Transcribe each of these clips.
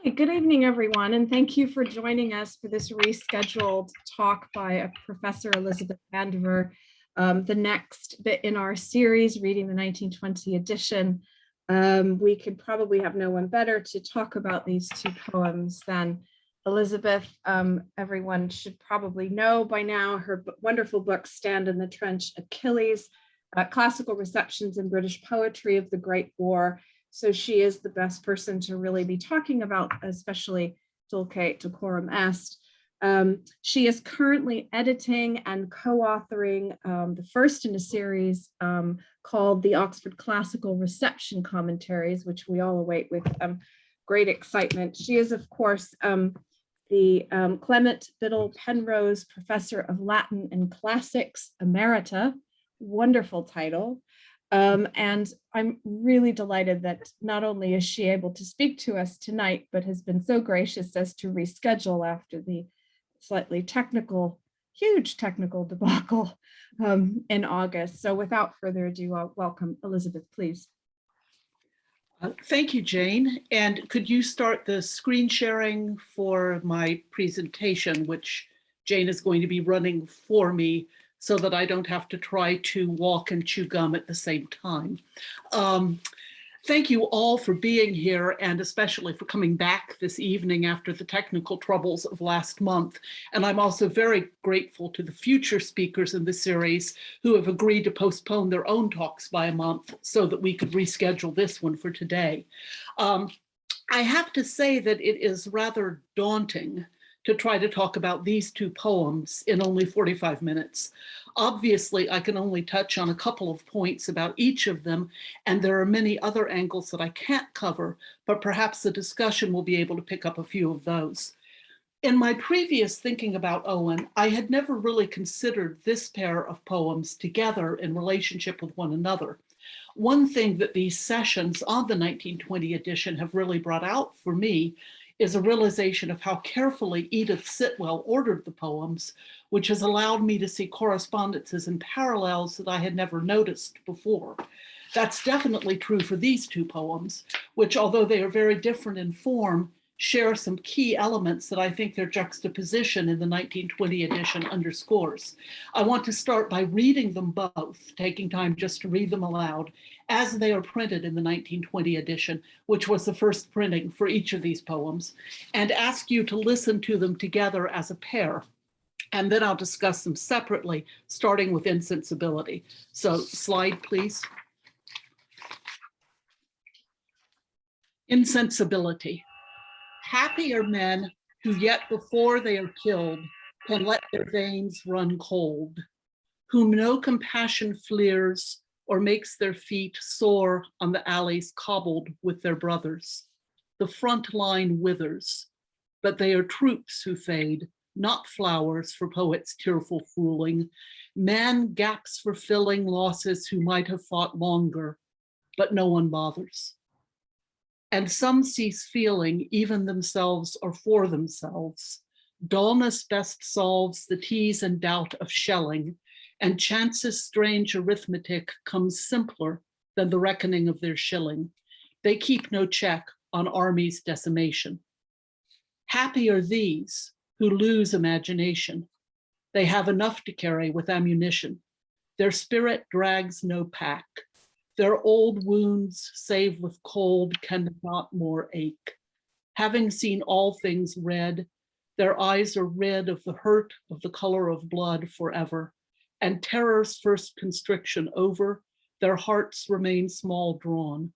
Hi, good evening, everyone, and thank you for joining us for this rescheduled talk by Professor Elizabeth Vandiver, the next bit in our series, Reading the 1920 Edition. We could probably have no one better to talk about these two poems than Elizabeth. Everyone should probably know by now her wonderful book, Stand in the Trench, Achilles, Classical Receptions in British Poetry of the Great War. So she is the best person to really be talking about, especially Dulce, Decorum Est. She is currently editing and co-authoring the first in a series called the Oxford Classical Reception Commentaries, which we all await with great excitement. She is, of course, the Clement, Biddle, Penrose Professor of Latin and Classics, Emerita. Wonderful title. And I'm really delighted that not only is she able to speak to us tonight, but has been so gracious as to reschedule after the slightly technical, huge technical debacle in August. So without further ado, I'll welcome Elizabeth, please. Thank you, Jane. And could you start the screen sharing for my presentation, which Jane is going to be running for me, so that I don't have to try to walk and chew gum at the same time. Thank you all for being here, and especially for coming back this evening after the technical troubles of last month. And I'm also very grateful to the future speakers in the series who have agreed to postpone their own talks by a month so that we could reschedule this one for today. I have to say that it is rather daunting to try to talk about these two poems in only 45 minutes. Obviously, I can only touch on a couple of points about each of them, and there are many other angles that I can't cover, but perhaps the discussion will be able to pick up a few of those. In my previous thinking about Owen, I had never really considered this pair of poems together in relationship with one another. One thing that these sessions on the 1920 edition have really brought out for me is a realization of how carefully Edith Sitwell ordered the poems, which has allowed me to see correspondences and parallels that I had never noticed before. That's definitely true for these two poems, which, although they are very different in form, share some key elements that I think their juxtaposition in the 1920 edition underscores. I want to start by reading them both, taking time just to read them aloud, as they are printed in the 1920 edition, which was the first printing for each of these poems, and ask you to listen to them together as a pair. And then I'll discuss them separately, starting with Insensibility. So slide, please. Insensibility. Happy are men who yet before they are killed can let their veins run cold, whom no compassion fleers or makes their feet sore on the alleys cobbled with their brothers. The front line withers, but they are troops who fade, not flowers for poets' tearful fooling, man gaps for filling losses who might have fought longer, but no one bothers. And some cease feeling even themselves or for themselves. Dullness best solves the tease and doubt of shelling, and chance's strange arithmetic comes simpler than the reckoning of their shilling. They keep no check on armies' decimation. Happy are these who lose imagination. They have enough to carry with ammunition. Their spirit drags no pack. Their old wounds, save with cold, cannot more ache. Having seen all things red, their eyes are rid of the hurt of the color of blood forever. And terror's first constriction over, their hearts remain small drawn.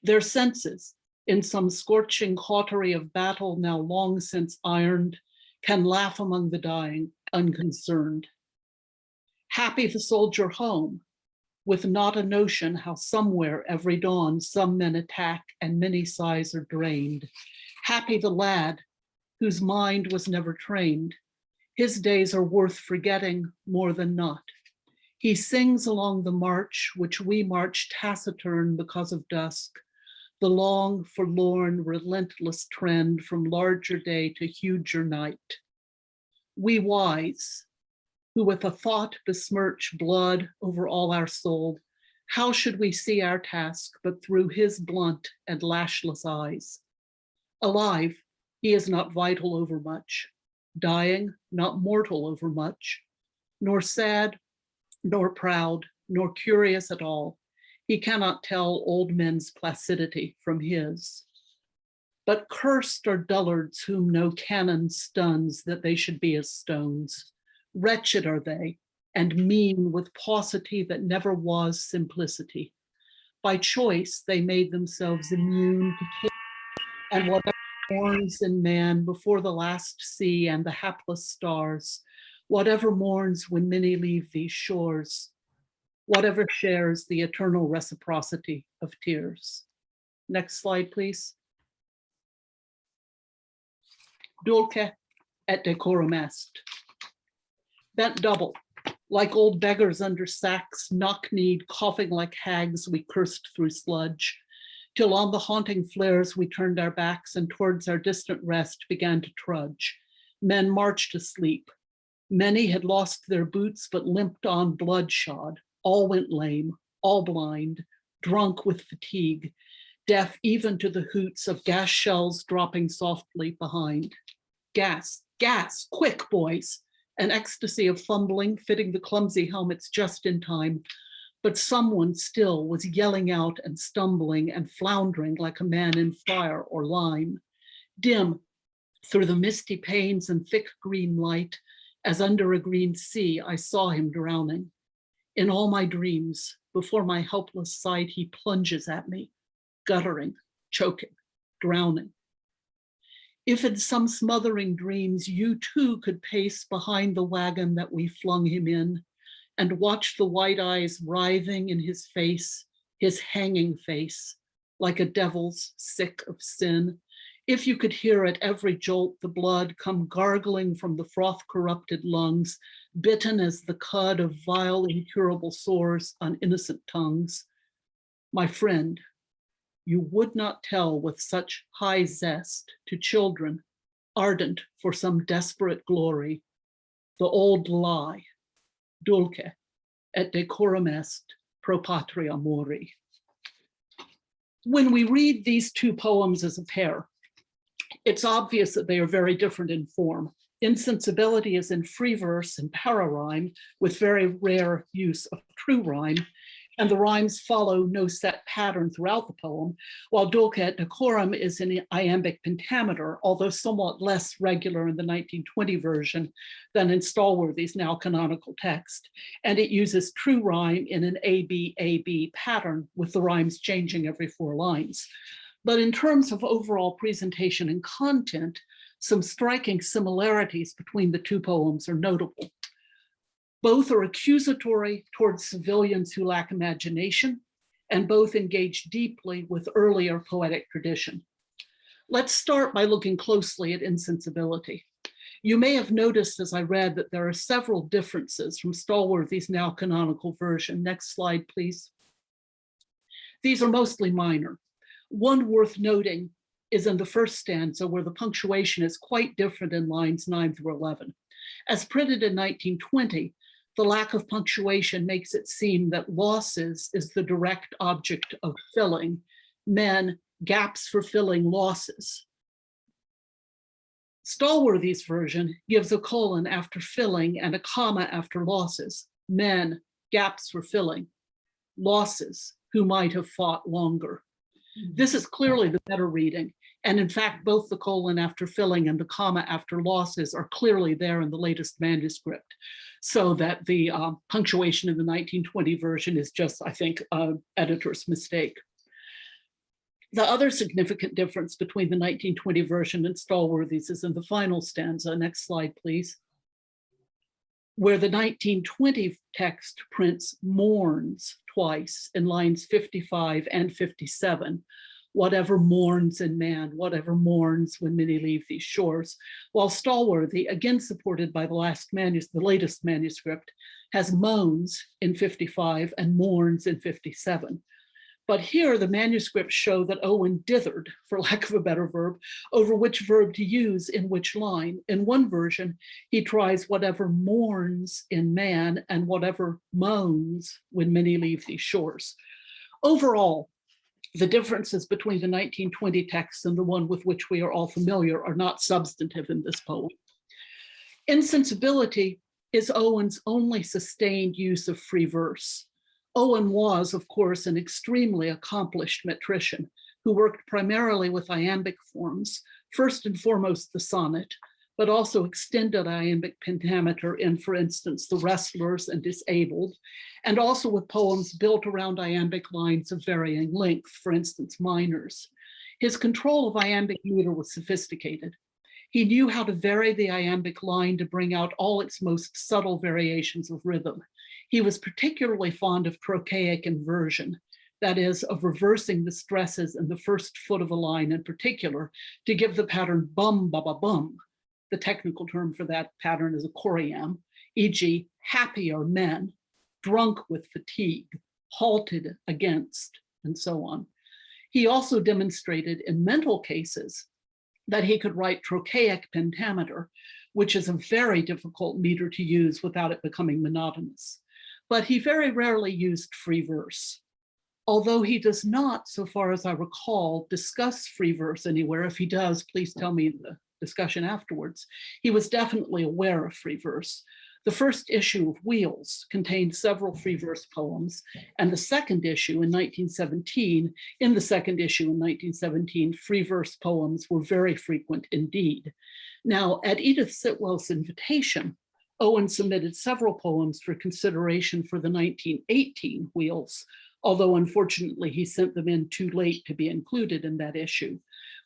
Their senses, in some scorching cautery of battle now long since ironed, can laugh among the dying, unconcerned. Happy the soldier home, with not a notion how somewhere every dawn some men attack and many sighs are drained. Happy the lad whose mind was never trained. His days are worth forgetting more than not. He sings along the march which we march taciturn because of dusk, the long, forlorn, relentless trend from larger day to huger night. We wise, who with a thought besmirch blood over all our soul, how should we see our task but through his blunt and lashless eyes? Alive, he is not vital overmuch, dying, not mortal overmuch, nor sad, nor proud, nor curious at all. He cannot tell old men's placidity from his. But cursed are dullards whom no cannon stuns that they should be as stones. Wretched are they, and mean with paucity that never was simplicity. By choice, they made themselves immune to hate, and whatever mourns in man before the last sea and the hapless stars, whatever mourns when many leave these shores, whatever shares the eternal reciprocity of tears. Next slide, please. Dulce et decorum est. Bent double, like old beggars under sacks, knock-kneed, coughing like hags, we cursed through sludge, till on the haunting flares we turned our backs and towards our distant rest began to trudge. Men marched asleep. Many had lost their boots but limped on bloodshod. All went lame, all blind, drunk with fatigue, deaf even to the hoots of gas shells dropping softly behind. Gas, gas, quick, boys. An ecstasy of fumbling, fitting the clumsy helmets just in time. But someone still was yelling out and stumbling and floundering like a man in fire or lime. Dim through the misty panes and thick green light, as under a green sea, I saw him drowning. In all my dreams, before my helpless sight, he plunges at me, guttering, choking, drowning. If in some smothering dreams you too could pace behind the wagon that we flung him in and watch the white eyes writhing in his face, his hanging face, like a devil's sick of sin, if you could hear at every jolt the blood come gargling from the froth-corrupted lungs, bitten as the cud of vile, incurable sores on innocent tongues, my friend, you would not tell with such high zest to children, ardent for some desperate glory, the old lie, dulce et decorum est pro patria mori. When we read these two poems as a pair, it's obvious that they are very different in form. Insensibility is in free verse and para-rhyme with very rare use of true rhyme, and the rhymes follow no set pattern throughout the poem, while Dulce et decorum is in iambic pentameter, although somewhat less regular in the 1920 version than in Stallworthy's now canonical text. And it uses true rhyme in an A-B pattern with the rhymes changing every 4 lines. But in terms of overall presentation and content, some striking similarities between the two poems are notable. Both are accusatory towards civilians who lack imagination, and both engage deeply with earlier poetic tradition. Let's start by looking closely at insensibility. You may have noticed as I read that there are several differences from Stallworthy's now canonical version. Next slide, please. These are mostly minor. One worth noting is in the first stanza where the punctuation is quite different in lines 9 through 11. As printed in 1920, the lack of punctuation makes it seem that losses is the direct object of filling. Men, gaps for filling losses. Stallworthy's version gives a colon after filling and a comma after losses. Men, gaps for filling. Losses, who might have fought longer. This is clearly the better reading. And in fact, both the colon after filling and the comma after losses are clearly there in the latest manuscript. So that the punctuation in the 1920 version is just, I think, editor's mistake. The other significant difference between the 1920 version and Stallworthy's is in the final stanza. Next slide, please. Where the 1920 text prints mourns twice in lines 55 and 57. Whatever mourns in man, whatever mourns when many leave these shores. While Stallworthy, again supported by the latest manuscript, has moans in 55 and mourns in 57. But here the manuscripts show that Owen dithered, for lack of a better verb, over which verb to use in which line. In one version, he tries whatever mourns in man and whatever moans when many leave these shores. Overall, The differences between the 1920 text and the one with which we are all familiar are not substantive in this poem. Insensibility is Owen's only sustained use of free verse. Owen was, of course, an extremely accomplished metrician who worked primarily with iambic forms, first and foremost the sonnet, but also extended iambic pentameter in, for instance, The Wrestlers and Disabled, and also with poems built around iambic lines of varying length, for instance, minors. His control of iambic meter was sophisticated. He knew how to vary the iambic line to bring out all its most subtle variations of rhythm. He was particularly fond of trochaic inversion, that is, of reversing the stresses in the first foot of a line in particular to give the pattern bum, ba, ba, bum. The technical term for that pattern is a choriamb, e.g., happy are men, drunk with fatigue, halted against, and so on. He also demonstrated in mental cases that he could write trochaic pentameter, which is a very difficult meter to use without it becoming monotonous. But he very rarely used free verse. Although he does not, so far as I recall, discuss free verse anywhere. If he does, please tell me in the discussion afterwards. He was definitely aware of free verse. The first issue of Wheels contained several free verse poems, and the second issue in 1917, free verse poems were very frequent indeed. Now, at Edith Sitwell's invitation, Owen submitted several poems for consideration for the 1918 Wheels, although unfortunately he sent them in too late to be included in that issue.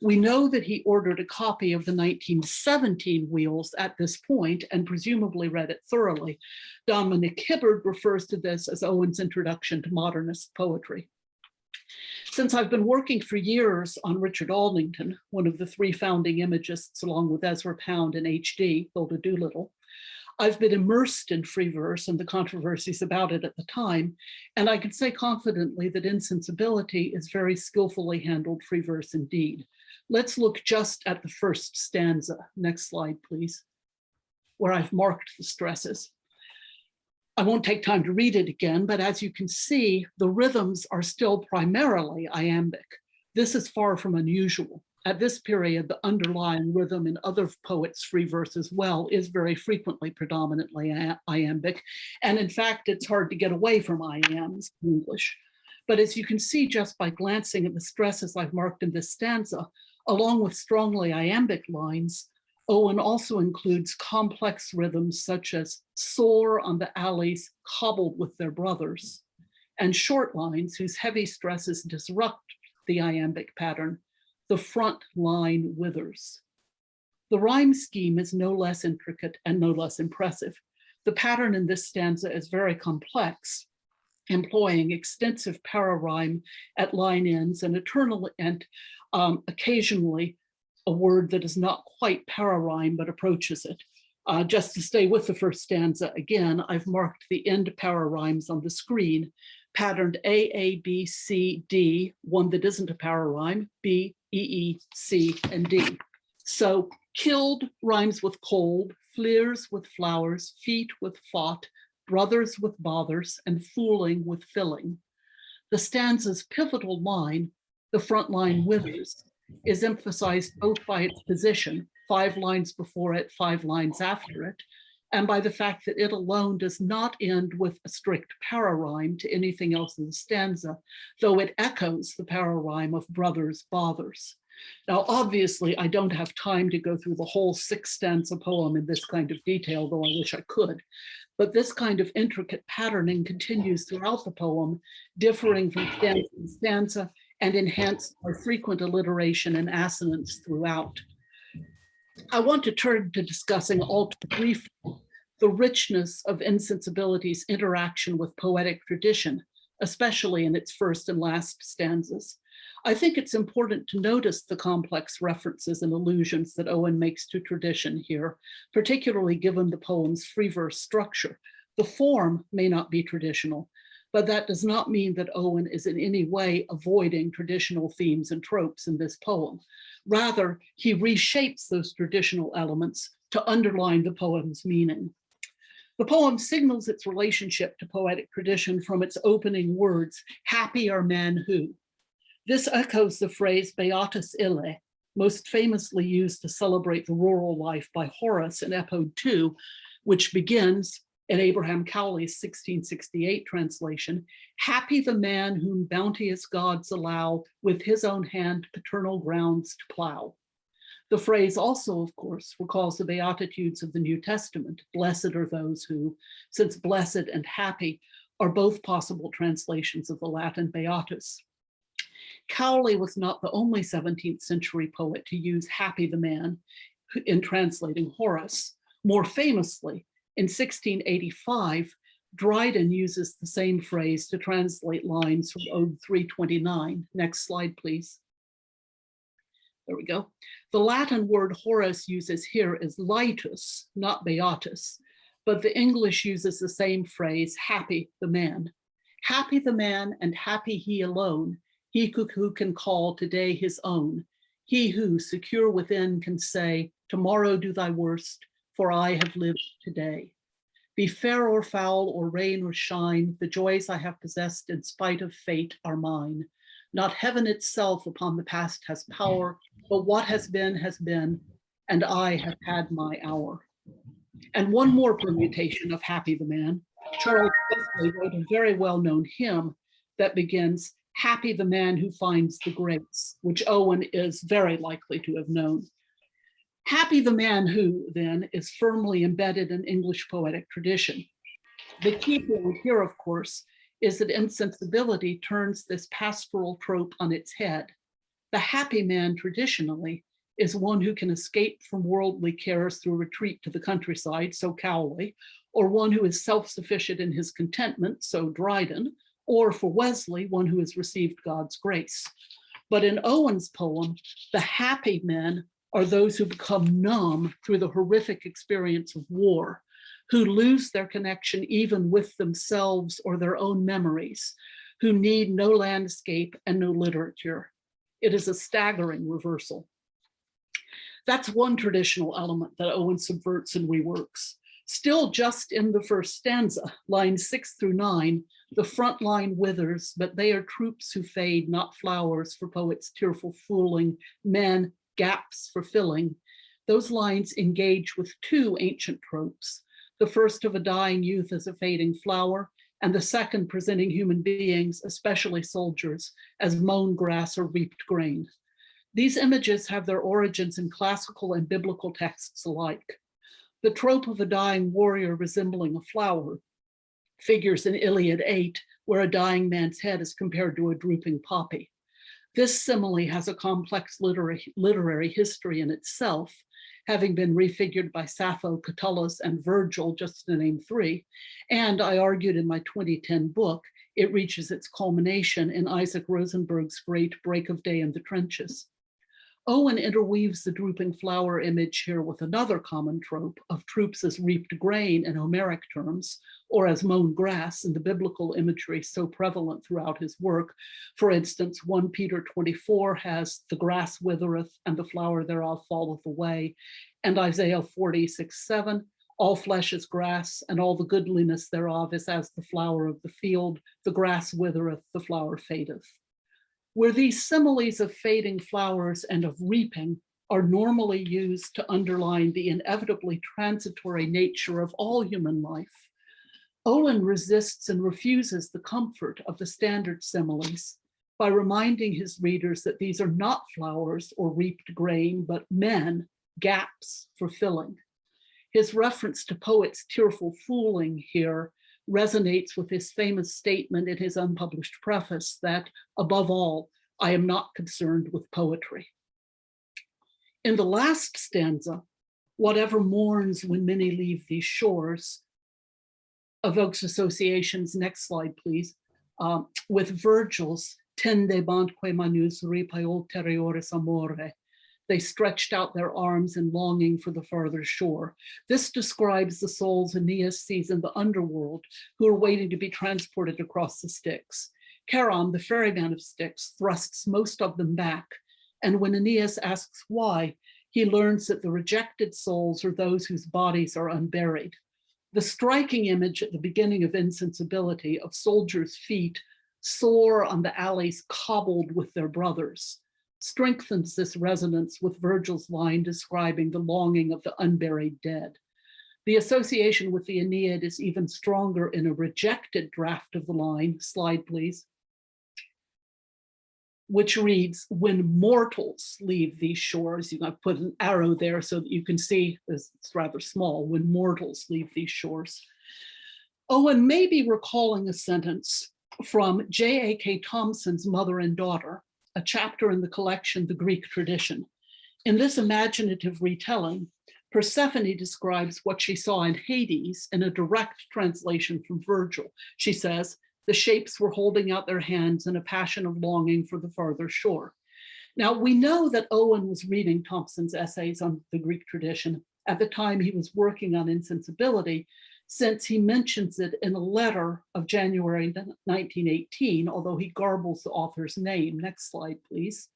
We know that he ordered a copy of the 1917 Wheels at this point and presumably read it thoroughly. Dominic Hibbard refers to this as Owen's introduction to modernist poetry. Since I've been working for years on Richard Aldington, one of the three founding imagists along with Ezra Pound and H.D., Hilda Doolittle, I've been immersed in free verse and the controversies about it at the time, and I can say confidently that Insensibility is very skillfully handled free verse indeed. Let's look just at the first stanza. Next slide, please, where I've marked the stresses. I won't take time to read it again, but as you can see, the rhythms are still primarily iambic. This is far from unusual. At this period, the underlying rhythm in other poets' free verse as well is very frequently predominantly iambic. And in fact, it's hard to get away from iambs in English. But as you can see just by glancing at the stresses I've marked in this stanza, along with strongly iambic lines, Owen also includes complex rhythms such as soar on the alleys cobbled with their brothers, and short lines whose heavy stresses disrupt the iambic pattern. The front line withers. The rhyme scheme is no less intricate and no less impressive. The pattern in this stanza is very complex, employing extensive para-rhyme at line ends and occasionally a word that is not quite para-rhyme but approaches it. Just to stay with the first stanza again, I've marked the end para-rhymes on the screen, patterned A, A, B, C, D, one that isn't a para-rhyme, B, E, E, C, and D. So killed rhymes with cold, fleers with flowers, feet with fought, brothers with bothers, and fooling with filling. The stanza's pivotal line, the front line withers, is emphasized both by its position, 5 lines before it, 5 lines after it, and by the fact that it alone does not end with a strict para-rhyme to anything else in the stanza, though it echoes the para-rhyme of brothers, bothers. Now, obviously, I don't have time to go through the whole 6-stanza poem in this kind of detail, though I wish I could. But this kind of intricate patterning continues throughout the poem, differing from stanza to stanza, and enhanced by frequent alliteration and assonance throughout. I want to turn to discussing all too briefly the richness of Insensibility's interaction with poetic tradition, especially in its first and last stanzas. I think it's important to notice the complex references and allusions that Owen makes to tradition here, particularly given the poem's free verse structure. The form may not be traditional, but that does not mean that Owen is in any way avoiding traditional themes and tropes in this poem. Rather, he reshapes those traditional elements to underline the poem's meaning. The poem signals its relationship to poetic tradition from its opening words, happy are men who. This echoes the phrase beatus ille, most famously used to celebrate the rural life by Horace in Epode 2, which begins in Abraham Cowley's 1668 translation, happy the man whom bounteous gods allow with his own hand paternal grounds to plow. The phrase also, of course, recalls the Beatitudes of the New Testament. Blessed are those who, since blessed and happy are both possible translations of the Latin beatus. Cowley was not the only 17th century poet to use happy the man in translating Horace. More famously, in 1685, Dryden uses the same phrase to translate lines from Ode 329. Next slide, please. There we go. The Latin word Horace uses here is laetus, not beatus, but the English uses the same phrase, happy the man. Happy the man and happy he alone, he who can call today his own, he who, secure within, can say, tomorrow do thy worst, for I have lived today. Be fair or foul, or rain or shine, the joys I have possessed in spite of fate are mine. Not heaven itself upon the past has power, but what has been, and I have had my hour. And one more permutation of happy the man. Charles Wesley wrote a very well-known hymn that begins, happy the man who finds the grace, which Owen is very likely to have known. Happy the man who, then, is firmly embedded in English poetic tradition. The key point here, of course, is that Insensibility turns this pastoral trope on its head. The happy man, traditionally, is one who can escape from worldly cares through retreat to the countryside, so Cowley, or one who is self-sufficient in his contentment, so Dryden, or for Wesley, one who has received God's grace. But in Owen's poem, the happy men are those who become numb through the horrific experience of war, who lose their connection even with themselves or their own memories, who need no landscape and no literature. It is a staggering reversal. That's one traditional element that Owen subverts and reworks. Still just in the first stanza, lines 6 through 9, the front line withers, but they are troops who fade, not flowers for poets' tearful fooling, men, gaps for filling. Those lines engage with two ancient tropes, the first of a dying youth as a fading flower, and the second presenting human beings, especially soldiers, as mown grass or reaped grain. These images have their origins in classical and biblical texts alike. The trope of a dying warrior resembling a flower figures in Iliad 8, where a dying man's head is compared to a drooping poppy. This simile has a complex literary history in itself, having been refigured by Sappho, Catullus, and Virgil, just to name three. And I argued in my 2010 book, it reaches its culmination in Isaac Rosenberg's great Break of Day in the Trenches. Owen interweaves the drooping flower image here with another common trope of troops as reaped grain in Homeric terms, or as mown grass in the biblical imagery so prevalent throughout his work. For instance, 1 Peter 24 has the grass withereth and the flower thereof falleth away, and Isaiah 46:7, all flesh is grass and all the goodliness thereof is as the flower of the field, the grass withereth, the flower fadeth. Where these similes of fading flowers and of reaping are normally used to underline the inevitably transitory nature of all human life, Owen resists and refuses the comfort of the standard similes by reminding his readers that these are not flowers or reaped grain, but men, gaps for filling. His reference to poets' tearful fooling here resonates with his famous statement in his unpublished preface that, above all, I am not concerned with poetry. In the last stanza, whatever mourns when many leave these shores, evokes associations, next slide please, with Virgil's tendebantque manus ripae ulteriores amore. They stretched out their arms in longing for the farther shore. This describes the souls Aeneas sees in the underworld who are waiting to be transported across the Styx. Charon, the ferryman of Styx, thrusts most of them back, and when Aeneas asks why, he learns that the rejected souls are those whose bodies are unburied. The striking image at the beginning of Insensibility of soldiers' feet soar on the alleys cobbled with their brothers, strengthens this resonance with Virgil's line describing the longing of the unburied dead. The association with the Aeneid is even stronger in a rejected draft of the line, slide please, which reads, when mortals leave these shores. I put an arrow there so that you can see it's rather small, when mortals leave these shores. Owen may be recalling a sentence from J.A.K. Thomson's Mother and Daughter, a chapter in the collection, The Greek Tradition. In this imaginative retelling, Persephone describes what she saw in Hades in a direct translation from Virgil. She says, the shapes were holding out their hands in a passion of longing for the farther shore. Now, we know that Owen was reading Thomson's essays on the Greek tradition at the time he was working on Insensibility, since he mentions it in a letter of January 1918, although he garbles the author's name. Next slide, please.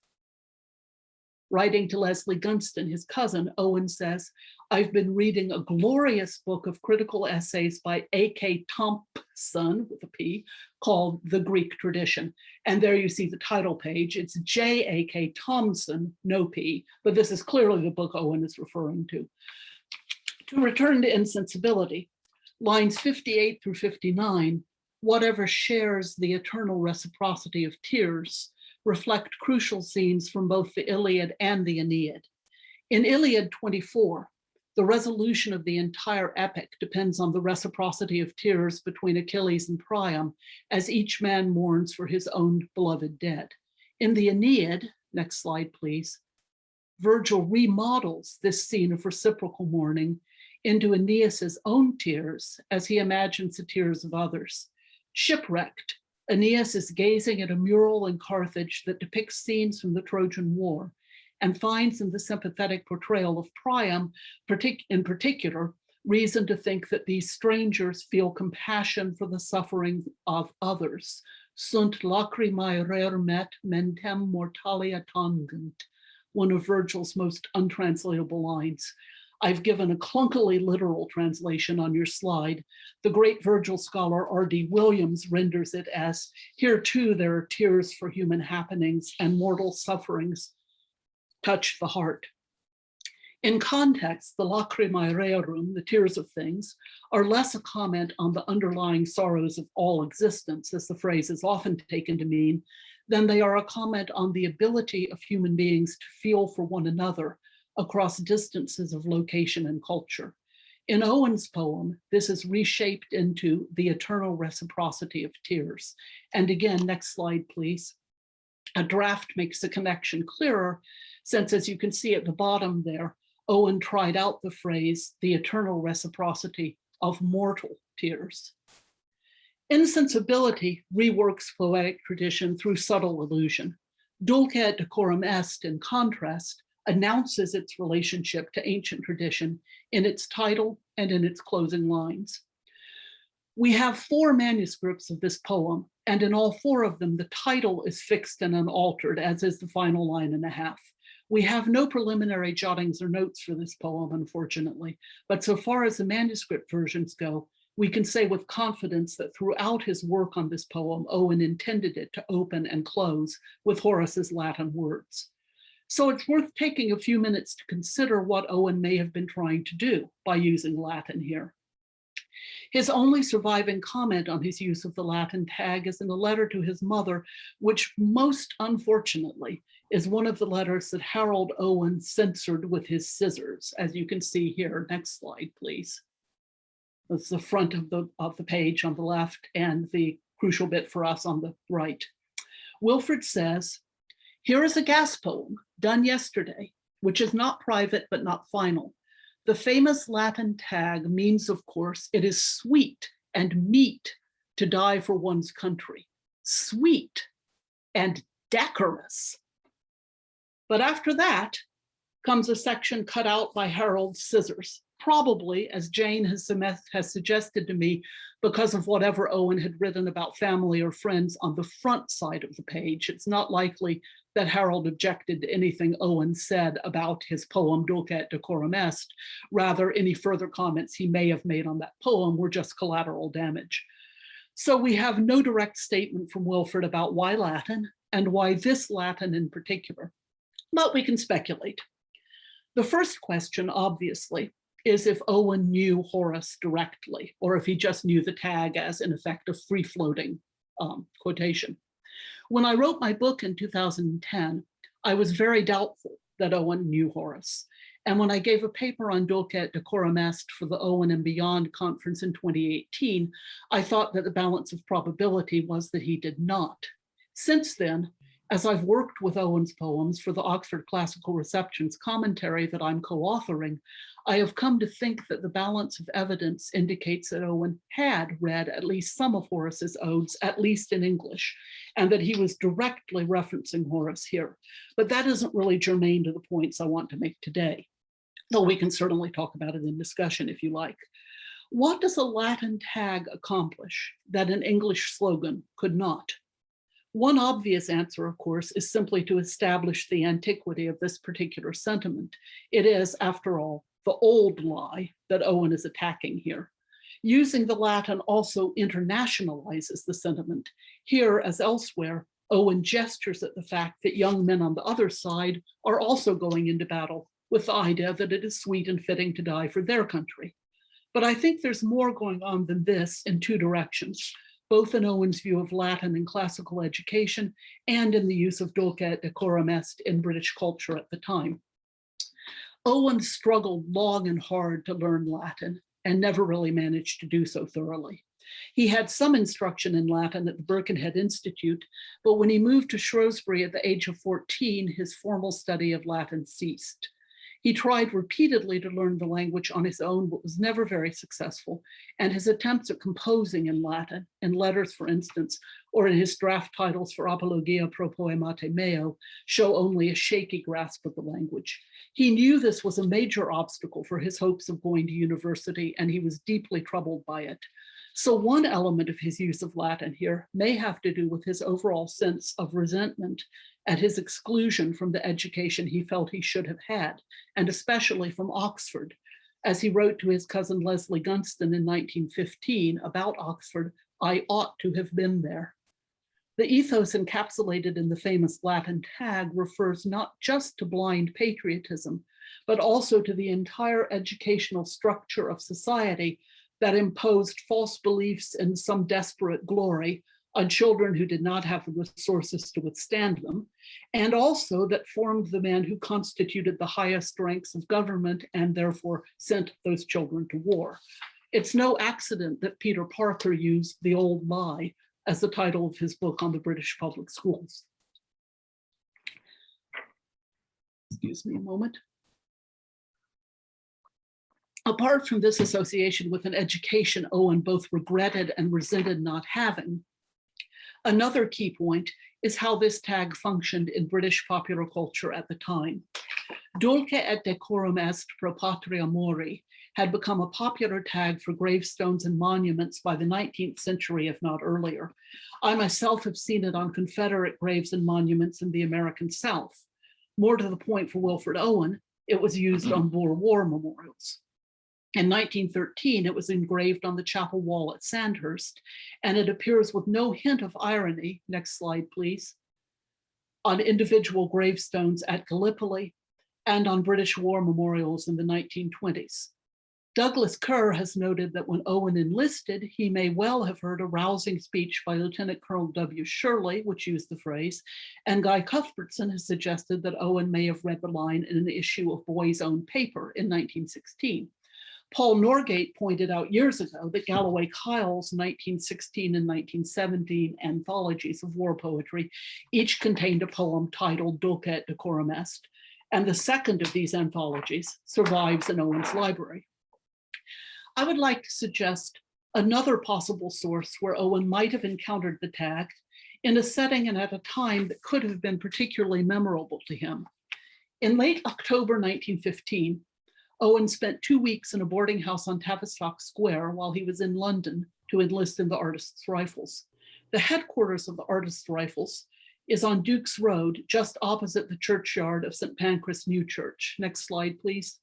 Writing to Leslie Gunston, his cousin, Owen says, I've been reading a glorious book of critical essays by A.K. Thompson, with a P, called The Greek Tradition. And there you see the title page. It's J.A.K. Thomson, no P, but this is clearly the book Owen is referring to. To return to Insensibility, lines 58 through 59, whatever shares the eternal reciprocity of tears, reflect crucial scenes from both the Iliad and the Aeneid. In Iliad 24, the resolution of the entire epic depends on the reciprocity of tears between Achilles and Priam, as each man mourns for his own beloved dead. In the Aeneid, next slide please, Virgil remodels this scene of reciprocal mourning into Aeneas's own tears as he imagines the tears of others. Shipwrecked, Aeneas is gazing at a mural in Carthage that depicts scenes from the Trojan War and finds in the sympathetic portrayal of Priam, in particular, reason to think that these strangers feel compassion for the suffering of others. Sunt lacrimae rermet mentem mortalia tangent, one of Virgil's most untranslatable lines. I've given a clunkily literal translation on your slide. The great Virgil scholar R.D. Williams renders it as, here too there are tears for human happenings and mortal sufferings touch the heart. In context, the lacrimae rerum, the tears of things, are less a comment on the underlying sorrows of all existence, as the phrase is often taken to mean, than they are a comment on the ability of human beings to feel for one another across distances of location and culture. In Owen's poem, this is reshaped into the eternal reciprocity of tears. And again, next slide, please. A draft makes the connection clearer, since as you can see at the bottom there, Owen tried out the phrase, the eternal reciprocity of mortal tears. Insensibility reworks poetic tradition through subtle allusion. Dulce et Decorum est, in contrast, announces its relationship to ancient tradition in its title and in its closing lines. We have 4 manuscripts of this poem, and in all 4 of them, the title is fixed and unaltered, as is the final line and a half. We have no preliminary jottings or notes for this poem, unfortunately, but so far as the manuscript versions go, we can say with confidence that throughout his work on this poem, Owen intended it to open and close with Horace's Latin words. So it's worth taking a few minutes to consider what Owen may have been trying to do by using Latin here. His only surviving comment on his use of the Latin tag is in a letter to his mother, which most unfortunately is one of the letters that Harold Owen censored with his scissors, as you can see here. Next slide, please. That's the front of the page on the left and the crucial bit for us on the right. Wilfred says, here is a gas poem done yesterday, which is not private but not final. The famous Latin tag means, of course, it is sweet and meet to die for one's country. Sweet and decorous. But after that comes a section cut out by Harold's scissors, probably, as Jane has suggested to me, because of whatever Owen had written about family or friends on the front side of the page. It's not likely that Harold objected to anything Owen said about his poem Dulce et Decorum est. Rather, any further comments he may have made on that poem were just collateral damage. So we have no direct statement from Wilfred about why Latin and why this Latin in particular, but we can speculate. The first question, obviously, is if Owen knew Horace directly, or if he just knew the tag as, in effect, a free-floating quotation. When I wrote my book in 2010, I was very doubtful that Owen knew Horace. And when I gave a paper on Dulce et Decorum Est for the Owen and Beyond conference in 2018, I thought that the balance of probability was that he did not. Since then, as I've worked with Owen's poems for the Oxford Classical Receptions commentary that I'm co-authoring, I have come to think that the balance of evidence indicates that Owen had read at least some of Horace's odes, at least in English, and that he was directly referencing Horace here. But that isn't really germane to the points I want to make today, though we can certainly talk about it in discussion if you like. What does a Latin tag accomplish that an English slogan could not? One obvious answer, of course, is simply to establish the antiquity of this particular sentiment. It is, after all, the old lie that Owen is attacking here. Using the Latin also internationalizes the sentiment. Here, as elsewhere, Owen gestures at the fact that young men on the other side are also going into battle with the idea that it is sweet and fitting to die for their country. But I think there's more going on than this in two directions, both in Owen's view of Latin in classical education and in the use of Dulce et Decorum Est in British culture at the time. Owen struggled long and hard to learn Latin and never really managed to do so thoroughly. He had some instruction in Latin at the Birkenhead Institute, but when he moved to Shrewsbury at the age of 14, his formal study of Latin ceased. He tried repeatedly to learn the language on his own, but was never very successful. And his attempts at composing in Latin, in letters, for instance, or in his draft titles for Apologia pro poemate meo, show only a shaky grasp of the language. He knew this was a major obstacle for his hopes of going to university, and he was deeply troubled by it. So one element of his use of Latin here may have to do with his overall sense of resentment at his exclusion from the education he felt he should have had, and especially from Oxford. As he wrote to his cousin Leslie Gunston in 1915 about Oxford, "I ought to have been there." The ethos encapsulated in the famous Latin tag refers not just to blind patriotism, but also to the entire educational structure of society that imposed false beliefs in some desperate glory on children who did not have the resources to withstand them, and also that formed the men who constituted the highest ranks of government and therefore sent those children to war. It's no accident that Peter Parker used "The Old Lie" as the title of his book on the British public schools. Excuse me a moment. Apart from this association with an education Owen both regretted and resented not having, another key point is how this tag functioned in British popular culture at the time. Dulce et Decorum Est pro patria mori had become a popular tag for gravestones and monuments by the 19th century, if not earlier. I myself have seen it on Confederate graves and monuments in the American South. More to the point for Wilfred Owen, it was used on Boer War memorials. In 1913, it was engraved on the chapel wall at Sandhurst, and it appears with no hint of irony, next slide please, on individual gravestones at Gallipoli and on British war memorials in the 1920s. Douglas Kerr has noted that when Owen enlisted, he may well have heard a rousing speech by Lieutenant Colonel W. Shirley, which used the phrase, and Guy Cuthbertson has suggested that Owen may have read the line in an issue of Boy's Own Paper in 1916. Paul Norgate pointed out years ago that Galloway Kyle's 1916 and 1917 anthologies of war poetry each contained a poem titled Dulce et Decorum Est, and the second of these anthologies survives in Owen's library. I would like to suggest another possible source where Owen might have encountered the tag in a setting and at a time that could have been particularly memorable to him. In late October 1915, Owen spent 2 weeks in a boarding house on Tavistock Square while he was in London to enlist in the Artists' Rifles. The headquarters of the Artists' Rifles is on Duke's Road, just opposite the churchyard of St. Pancras New Church. Next slide, please.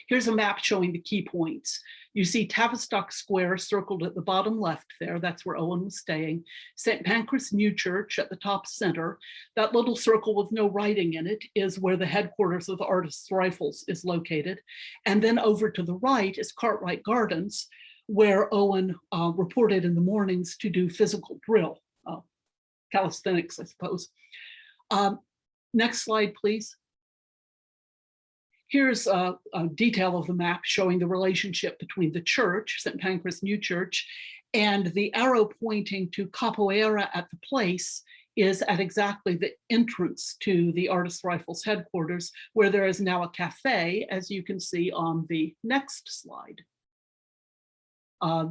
Here's a map showing the key points. You see Tavistock Square circled at the bottom left there. That's where Owen was staying. St. Pancras New Church at the top center. That little circle with no writing in it is where the headquarters of the Artists' Rifles is located. And then over to the right is Cartwright Gardens, where Owen reported in the mornings to do physical drill, calisthenics, I suppose. Next slide, please. Here's a detail of the map showing the relationship between the church, St. Pancras New Church, and the arrow pointing to Capoeira at the place is at exactly the entrance to the Artists' Rifles headquarters, where there is now a cafe, as you can see on the next slide.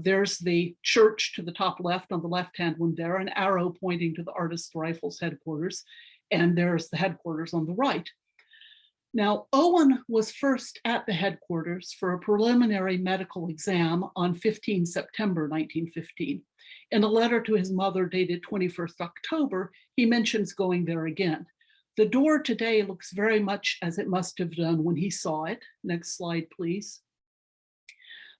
There's the church to the top left, on the left-hand one there, an arrow pointing to the Artists' Rifles headquarters, and there's the headquarters on the right. Now, Owen was first at the headquarters for a preliminary medical exam on 15 September 1915. In a letter to his mother dated 21st October, he mentions going there again. The door today looks very much as it must have done when he saw it. Next slide, please.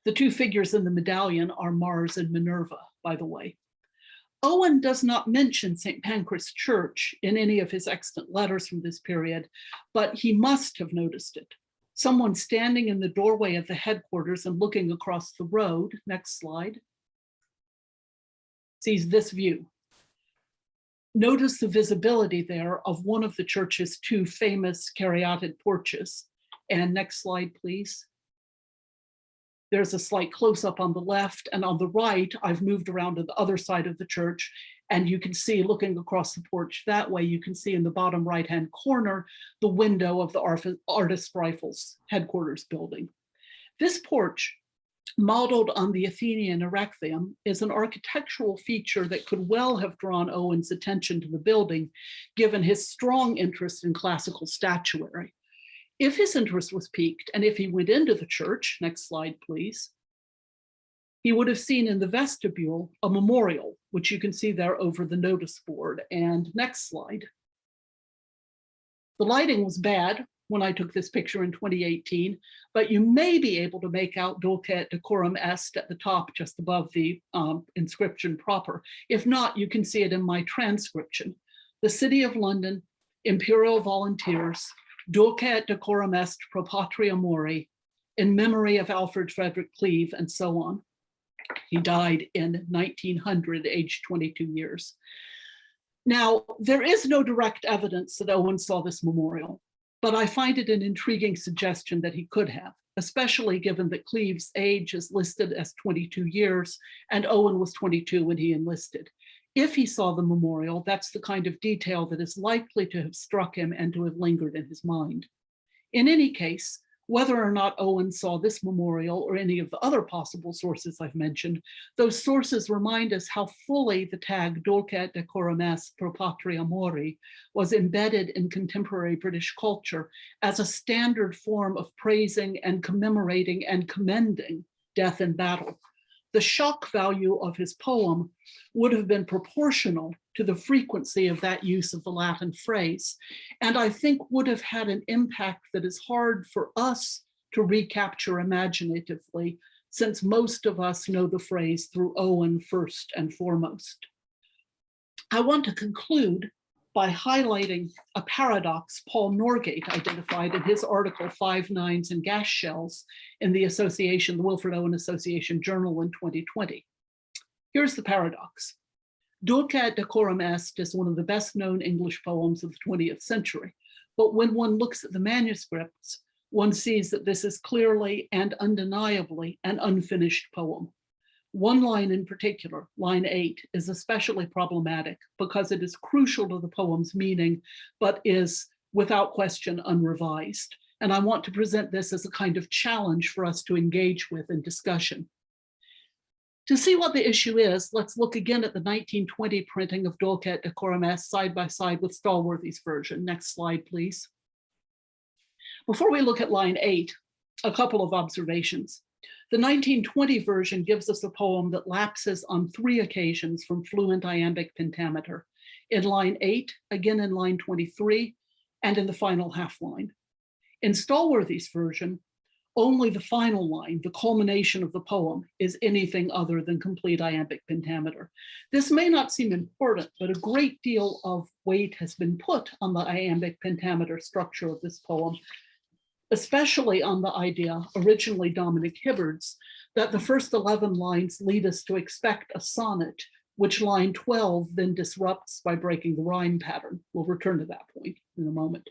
The two figures in the medallion are Mars and Minerva, by the way. Owen does not mention St. Pancras Church in any of his extant letters from this period, but he must have noticed it. Someone standing in the doorway of the headquarters and looking across the road, next slide, sees this view. Notice the visibility there of one of the church's two famous caryatid porches. And next slide, please. There's a slight close-up on the left, and on the right, I've moved around to the other side of the church, and you can see, looking across the porch that way, you can see in the bottom right-hand corner, the window of the Artists' Rifles headquarters building. This porch, modeled on the Athenian Erechtheum, is an architectural feature that could well have drawn Owen's attention to the building, given his strong interest in classical statuary. If his interest was piqued, and if he went into the church, next slide, please, he would have seen in the vestibule a memorial, which you can see there over the notice board. And next slide. The lighting was bad when I took this picture in 2018, but you may be able to make out Dulce et Decorum est at the top, just above the inscription proper. If not, you can see it in my transcription. The City of London, Imperial Volunteers, Dulce et Decorum est pro patria mori, in memory of Alfred Frederick Cleave, and so on. He died in 1900, aged 22 years. Now, there is no direct evidence that Owen saw this memorial, but I find it an intriguing suggestion that he could have, especially given that Cleave's age is listed as 22 years, and Owen was 22 when he enlisted. If he saw the memorial, that's the kind of detail that is likely to have struck him and to have lingered in his mind. In any case, whether or not Owen saw this memorial or any of the other possible sources I've mentioned, those sources remind us how fully the tag Dulce et Decorum est pro patria mori was embedded in contemporary British culture as a standard form of praising and commemorating and commending death in battle. The shock value of his poem would have been proportional to the frequency of that use of the Latin phrase, and I think would have had an impact that is hard for us to recapture imaginatively, since most of us know the phrase through Owen first and foremost. I want to conclude by highlighting a paradox Paul Norgate identified in his article, Five Nines and Gas Shells, in the Wilfred Owen Association Journal in 2020. Here's the paradox. Dulce et Decorum est is one of the best known English poems of the 20th century, but when one looks at the manuscripts, one sees that this is clearly and undeniably an unfinished poem. One line in particular, line 8, is especially problematic because it is crucial to the poem's meaning, but is without question unrevised. And I want to present this as a kind of challenge for us to engage with in discussion. To see what the issue is, let's look again at the 1920 printing of Dulce et Decorum est side by side with Stallworthy's version. Next slide, please. Before we look at line 8, a couple of observations. The 1920 version gives us a poem that lapses on 3 occasions from fluent iambic pentameter, in line 8, again in line 23, and in the final half line. In Stallworthy's version, Only the final line, the culmination of the poem, is anything other than complete iambic pentameter. This may not seem important, but a great deal of weight has been put on the iambic pentameter structure of this poem, especially on the idea, originally Dominic Hibbard's, that the first 11 lines lead us to expect a sonnet, which line 12 then disrupts by breaking the rhyme pattern. We'll return to that point in a moment.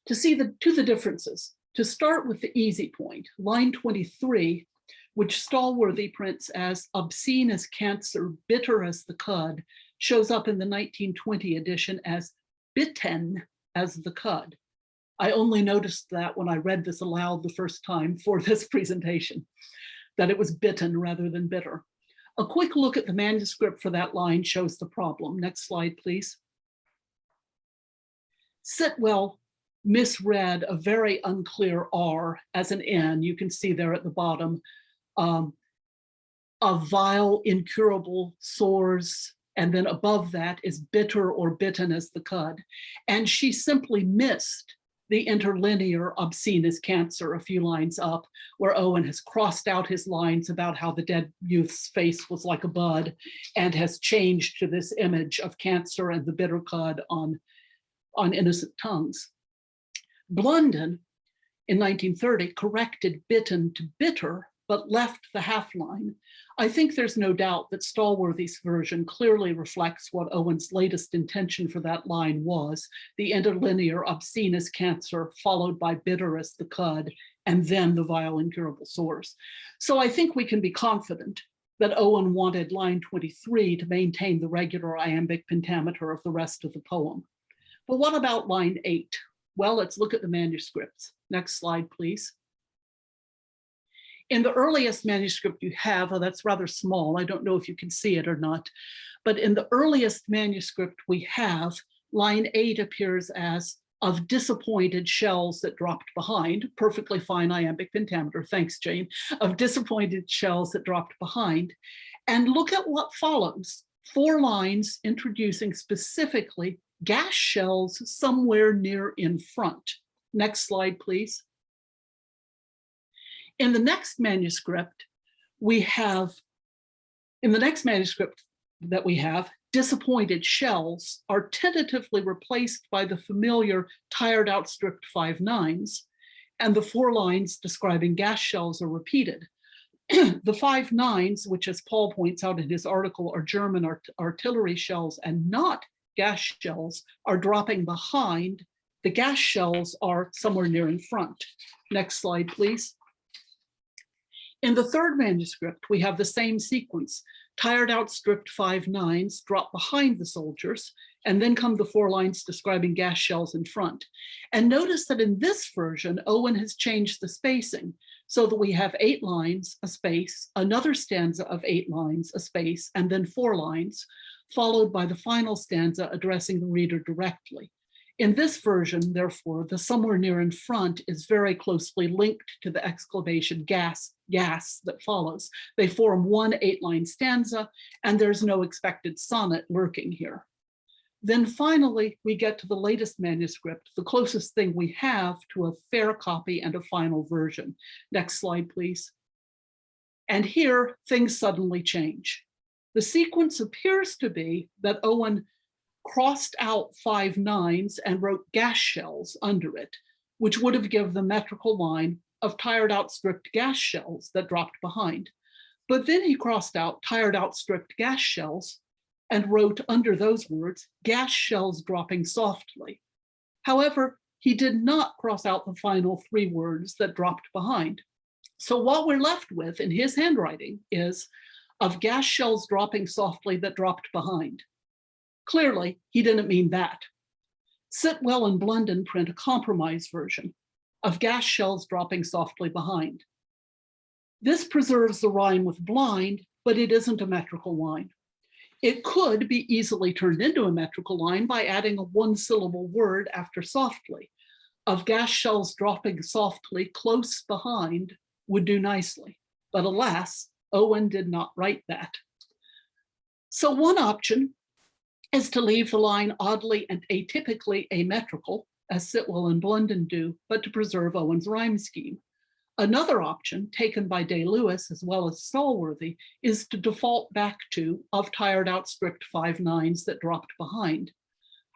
To see the differences, to start with the easy point, line 23, which Stallworthy prints as obscene as cancer, bitter as the cud, shows up in the 1920 edition as bitten as the cud. I only noticed that when I read this aloud the first time for this presentation, that it was bitten rather than bitter. A quick look at the manuscript for that line shows the problem. Next slide, please. Sitwell misread a very unclear R as an N. You can see there at the bottom, a vile, incurable sores, and then above that is bitter or bitten as the cud. And she simply missed the interlinear obscene as cancer a few lines up, where Owen has crossed out his lines about how the dead youth's face was like a bud and has changed to this image of cancer and the bitter cud on innocent tongues. Blunden in 1930 corrected bitten to bitter, but left the half line. I think there's no doubt that Stallworthy's version clearly reflects what Owen's latest intention for that line was, the interlinear obscene as cancer, followed by bitter as the cud, and then the vile incurable sores. So I think we can be confident that Owen wanted line 23 to maintain the regular iambic pentameter of the rest of the poem. But what about line 8? Well, let's look at the manuscripts. Next slide, please. In the earliest manuscript you have, that's rather small, I don't know if you can see it or not, but in the earliest manuscript we have, line 8 appears as of disappointed shells that dropped behind, perfectly fine iambic pentameter, thanks Jane, of disappointed shells that dropped behind. And look at what follows, 4 lines introducing specifically gas shells somewhere near in front. Next slide, please. In the next manuscript that we have, disappointed shells are tentatively replaced by the familiar tired out stripped 5 nines, and the 4 lines describing gas shells are repeated. The 5 nines, which as Paul points out in his article are German artillery shells and not gas shells, are dropping behind. The gas shells are somewhere near in front. Next slide, please. In the third manuscript, we have the same sequence. Tired out stripped 5 nines drop behind the soldiers, and then come the 4 lines describing gas shells in front. And notice that in this version, Owen has changed the spacing so that we have 8 lines, a space, another stanza of 8 lines, a space, and then 4 lines, followed by the final stanza addressing the reader directly. In this version, therefore, the somewhere near in front is very closely linked to the exclamation gas, gas that follows. They form one 8-line stanza, and there's no expected sonnet lurking here. Then finally, we get to the latest manuscript, the closest thing we have to a fair copy and a final version. Next slide, please. And here, things suddenly change. The sequence appears to be that Owen crossed out 5 nines and wrote gas shells under it, which would have given the metrical line of tired out stripped gas shells that dropped behind. But then he crossed out tired out stripped gas shells and wrote under those words, gas shells dropping softly. However, he did not cross out the final 3 words that dropped behind. So what we're left with in his handwriting is of gas shells dropping softly that dropped behind. Clearly, he didn't mean that. Sitwell and Blunden print a compromise version of gas shells dropping softly behind. This preserves the rhyme with blind, but it isn't a metrical line. It could be easily turned into a metrical line by adding a 1-syllable word after softly. Of gas shells dropping softly close behind would do nicely, but alas, Owen did not write that. So one option is to leave the line oddly and atypically ametrical, as Sitwell and Blunden do, but to preserve Owen's rhyme scheme. Another option taken by Day-Lewis as well as Stallworthy is to default back to "of tired out script 5/9s that dropped behind."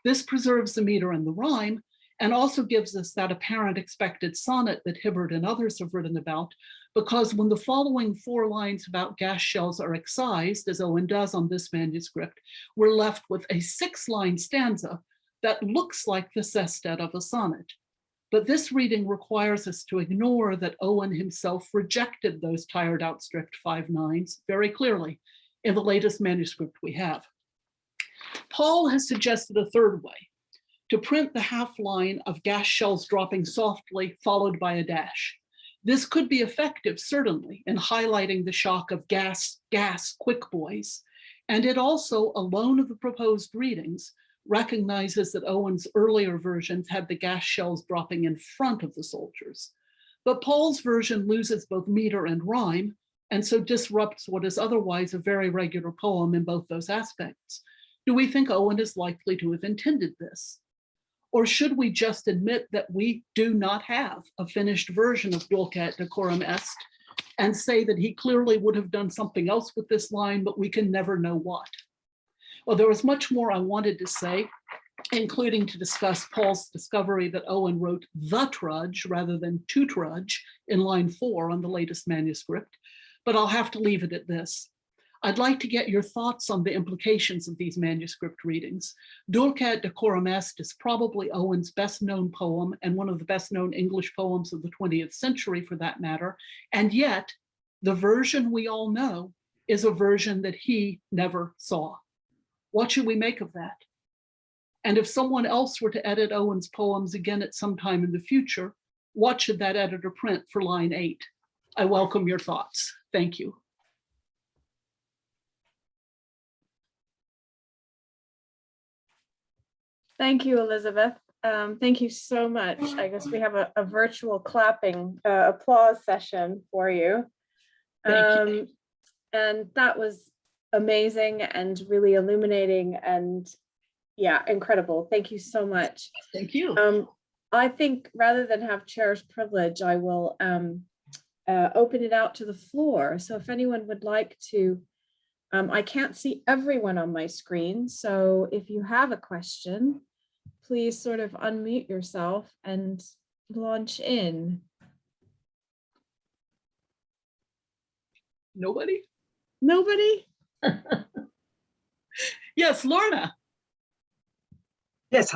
This preserves the meter and the rhyme, and also gives us that apparent expected sonnet that Hibbert and others have written about, because when the following 4 lines about gas shells are excised, as Owen does on this manuscript, we're left with a 6-line stanza that looks like the sestet of a sonnet. But this reading requires us to ignore that Owen himself rejected those tired out script 5/9s very clearly in the latest manuscript we have. Paul has suggested a third way, to print the half line of gas shells dropping softly, followed by a dash. This could be effective, certainly, in highlighting the shock of gas, quick boys. And it also, alone of the proposed readings, recognizes that Owen's earlier versions had the gas shells dropping in front of the soldiers. But Paul's version loses both meter and rhyme, and so disrupts what is otherwise a very regular poem in both those aspects. Do we think Owen is likely to have intended this? Or should we just admit that we do not have a finished version of Dulce et Decorum est, and say that he clearly would have done something else with this line, but we can never know what? Well, there was much more I wanted to say, including to discuss Paul's discovery that Owen wrote "the trudge" rather than "to trudge" in line 4 on the latest manuscript, but I'll have to leave it at this. I'd like to get your thoughts on the implications of these manuscript readings. Dulce et Decorum est is probably Owen's best known poem and one of the best known English poems of the 20th century for that matter. And yet the version we all know is a version that he never saw. What should we make of that? And if someone else were to edit Owen's poems again at some time in the future, what should that editor print for line 8? I welcome your thoughts. Thank you. Thank you, Elizabeth. Thank you so much. I guess we have a virtual clapping applause session for you. Thank you. And that was amazing and really illuminating and yeah, incredible. Thank you so much. Thank you. I think rather than have chair's privilege, I will open it out to the floor. So if anyone would like to, I can't see everyone on my screen. So if you have a question, please sort of unmute yourself and launch in. Nobody? Nobody? Yes, Lorna. Yes,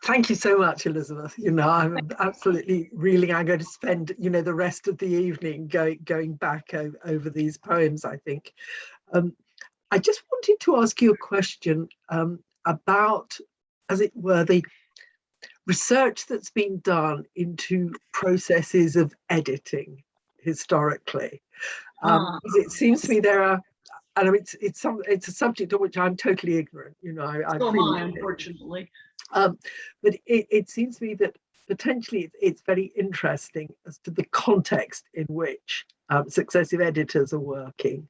thank you so much, Elizabeth. You know, I'm absolutely reeling. I'm going to spend, you know, the rest of the evening going back over these poems, I think. I just wanted to ask you a question about, as it were, the research that's been done into processes of editing historically. It seems to me there are, and I mean, it's a subject on which I'm totally ignorant. You know, I Unfortunately. But it seems to me that potentially it's very interesting as to the context in which successive editors are working.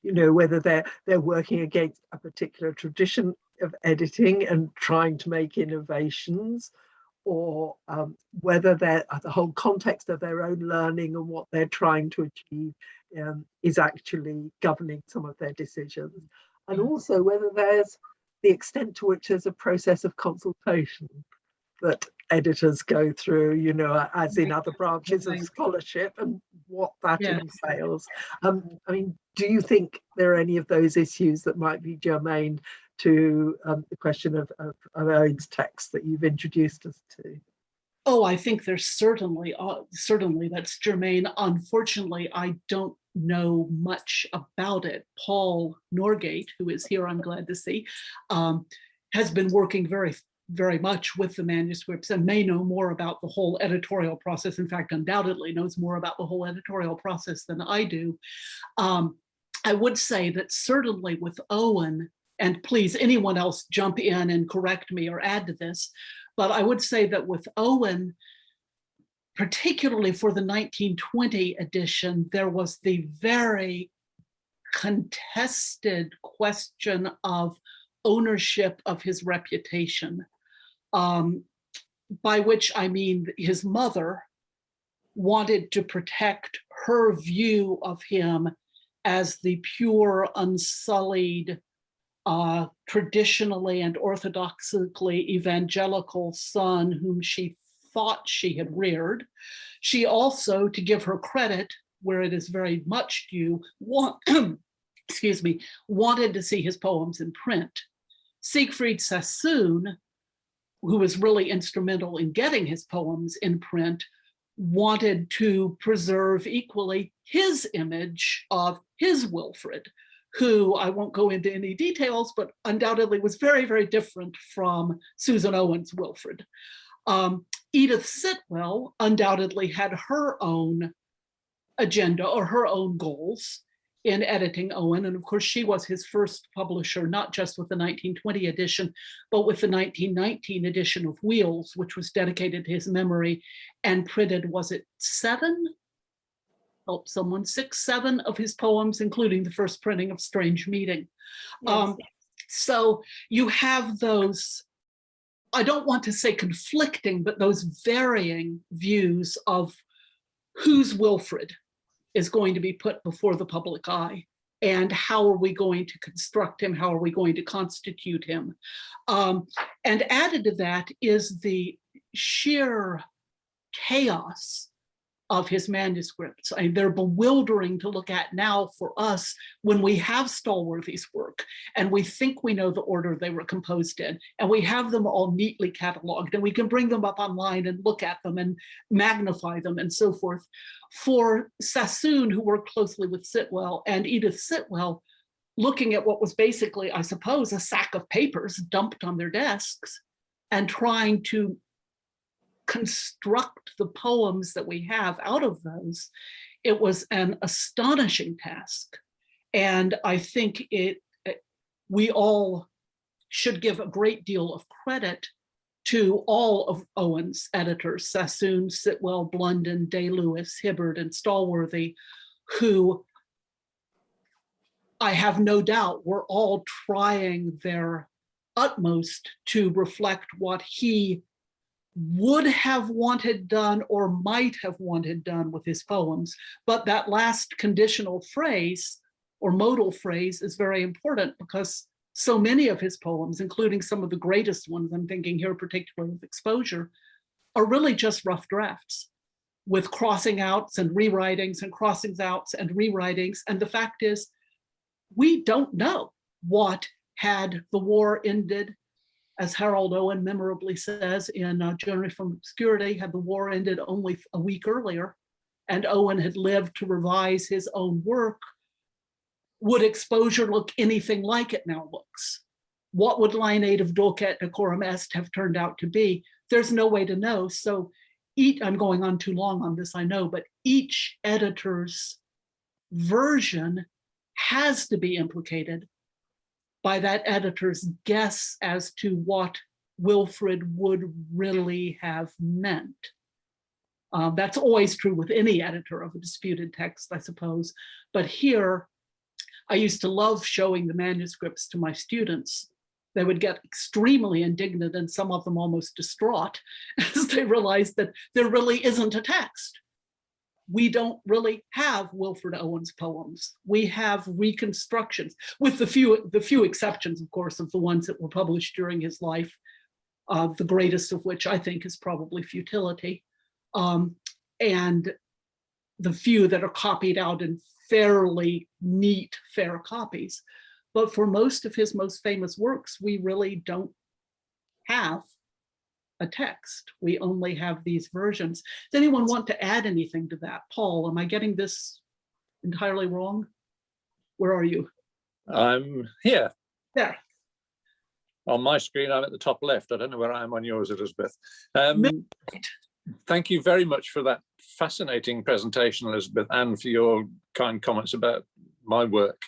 You know, whether they're working against a particular tradition of editing and trying to make innovations, or whether the whole context of their own learning and what they're trying to achieve is actually governing some of their decisions, and also whether there's the extent to which there's a process of consultation that editors go through, you know, as in other branches of scholarship, and what that entails. I mean, do you think there are any of those issues that might be germane to the question of Owen's text that you've introduced us to? Oh, I think there's certainly that's germane. Unfortunately, I don't know much about it. Paul Norgate, who is here, I'm glad to see, has been working very much with the manuscripts and may know more about the whole editorial process. In fact, undoubtedly knows more about the whole editorial process than I do. I would say that certainly with Owen, and please anyone else jump in and correct me or add to this, but I would say that with Owen, particularly for the 1920 edition, there was the very contested question of ownership of his reputation, by which I mean his mother wanted to protect her view of him as the pure, unsullied, traditionally and orthodoxically evangelical son whom she thought she had reared. She also, to give her credit, where it is very much due, excuse me, wanted to see his poems in print. Siegfried Sassoon, who was really instrumental in getting his poems in print, wanted to preserve equally his image of his Wilfred, who I won't go into any details, but undoubtedly was very, very different from Susan Owen's Wilfred. Edith Sitwell undoubtedly had her own agenda or her own goals in editing Owen. And of course, she was his first publisher, not just with the 1920 edition, but with the 1919 edition of Wheels, which was dedicated to his memory and printed, was it 7? Help someone, 6, 7 of his poems, including the first printing of Strange Meeting. Yes. So you have those, I don't want to say conflicting, but those varying views of whose Wilfred is going to be put before the public eye, and how are we going to construct him, how are we going to constitute him. And added to that is the sheer chaos of his manuscripts. I mean, they're bewildering to look at now for us when we have Stallworthy's work and we think we know the order they were composed in, and we have them all neatly cataloged, and we can bring them up online and look at them and magnify them and so forth. For Sassoon, who worked closely with Sitwell, and Edith Sitwell, looking at what was basically, I suppose, a sack of papers dumped on their desks and trying to construct the poems that we have out of those, it was an astonishing task. And I think we all should give a great deal of credit to all of Owen's editors, Sassoon, Sitwell, Blunden, Day-Lewis, Hibbard, and Stallworthy, who I have no doubt were all trying their utmost to reflect what he would have wanted done or might have wanted done with his poems. But that last conditional phrase or modal phrase is very important, because so many of his poems, including some of the greatest ones, I'm thinking here particularly with Exposure, are really just rough drafts with crossing outs and rewritings and crossings outs and rewritings. And the fact is, we don't know what, had the war ended, as Harold Owen memorably says in Journey from Obscurity, had the war ended only a week earlier and Owen had lived to revise his own work, would Exposure look anything like it now looks? What would line 8 of Dulce et Decorum Est have turned out to be? There's no way to know. So I'm going on too long on this, I know, but each editor's version has to be implicated by that editor's guess as to what Wilfred would really have meant. That's always true with any editor of a disputed text, I suppose. But here, I used to love showing the manuscripts to my students. They would get extremely indignant and some of them almost distraught as they realized that there really isn't a text. We don't really have Wilfred Owen's poems. We have reconstructions, with the few exceptions, of course, of the ones that were published during his life, the greatest of which I think is probably Futility, and the few that are copied out in fairly neat, fair copies. But for most of his most famous works, we really don't have a text. We only have these versions. Does anyone want to add anything to that? Paul, am I getting this entirely wrong? Where are you? I'm here. There. On my screen, I'm at the top left. I don't know where I am on yours, Elizabeth. Thank you very much for that fascinating presentation, Elizabeth, and for your kind comments about my work.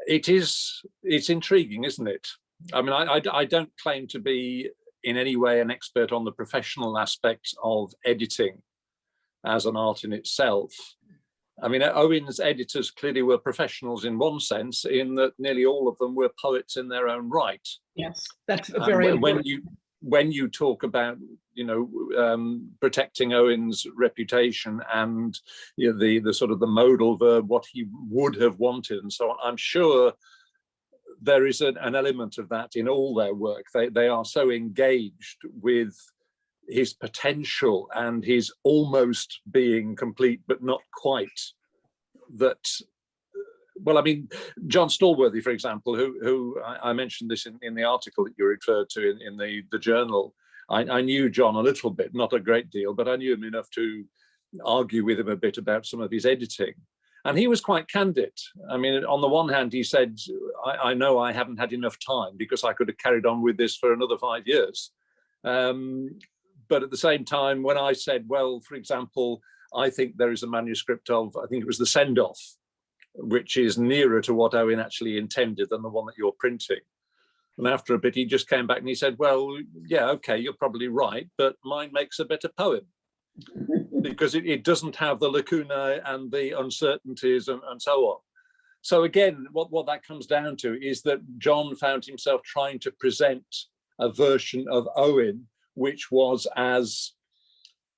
It's intriguing, isn't it? I mean, I don't claim to be in any way an expert on the professional aspects of editing as an art in itself. I mean, Owen's editors clearly were professionals in one sense, in that nearly all of them were poets in their own right. Yes, that's very important. when you talk about, protecting Owen's reputation and the sort of the modal verb, what he would have wanted and so on, I'm sure there is an element of that in all their work. They are so engaged with his potential and his almost being complete but not quite, that, well, I mean, John Stallworthy, for example, who I mentioned this in the article that you referred to in the journal. I knew John a little bit, not a great deal, but I knew him enough to argue with him a bit about some of his editing. And he was quite candid. I mean, on the one hand, he said, I know I haven't had enough time because I could have carried on with this for another 5 years. But at the same time, when I said, well, for example, I think there is a manuscript of, I think it was the Send-Off, which is nearer to what Owen actually intended than the one that you're printing. And after a bit, he just came back and he said, well, yeah, okay, you're probably right, but mine makes a better poem because it doesn't have the lacunae and the uncertainties and so on. So again, what that comes down to is that John found himself trying to present a version of Owen which was as,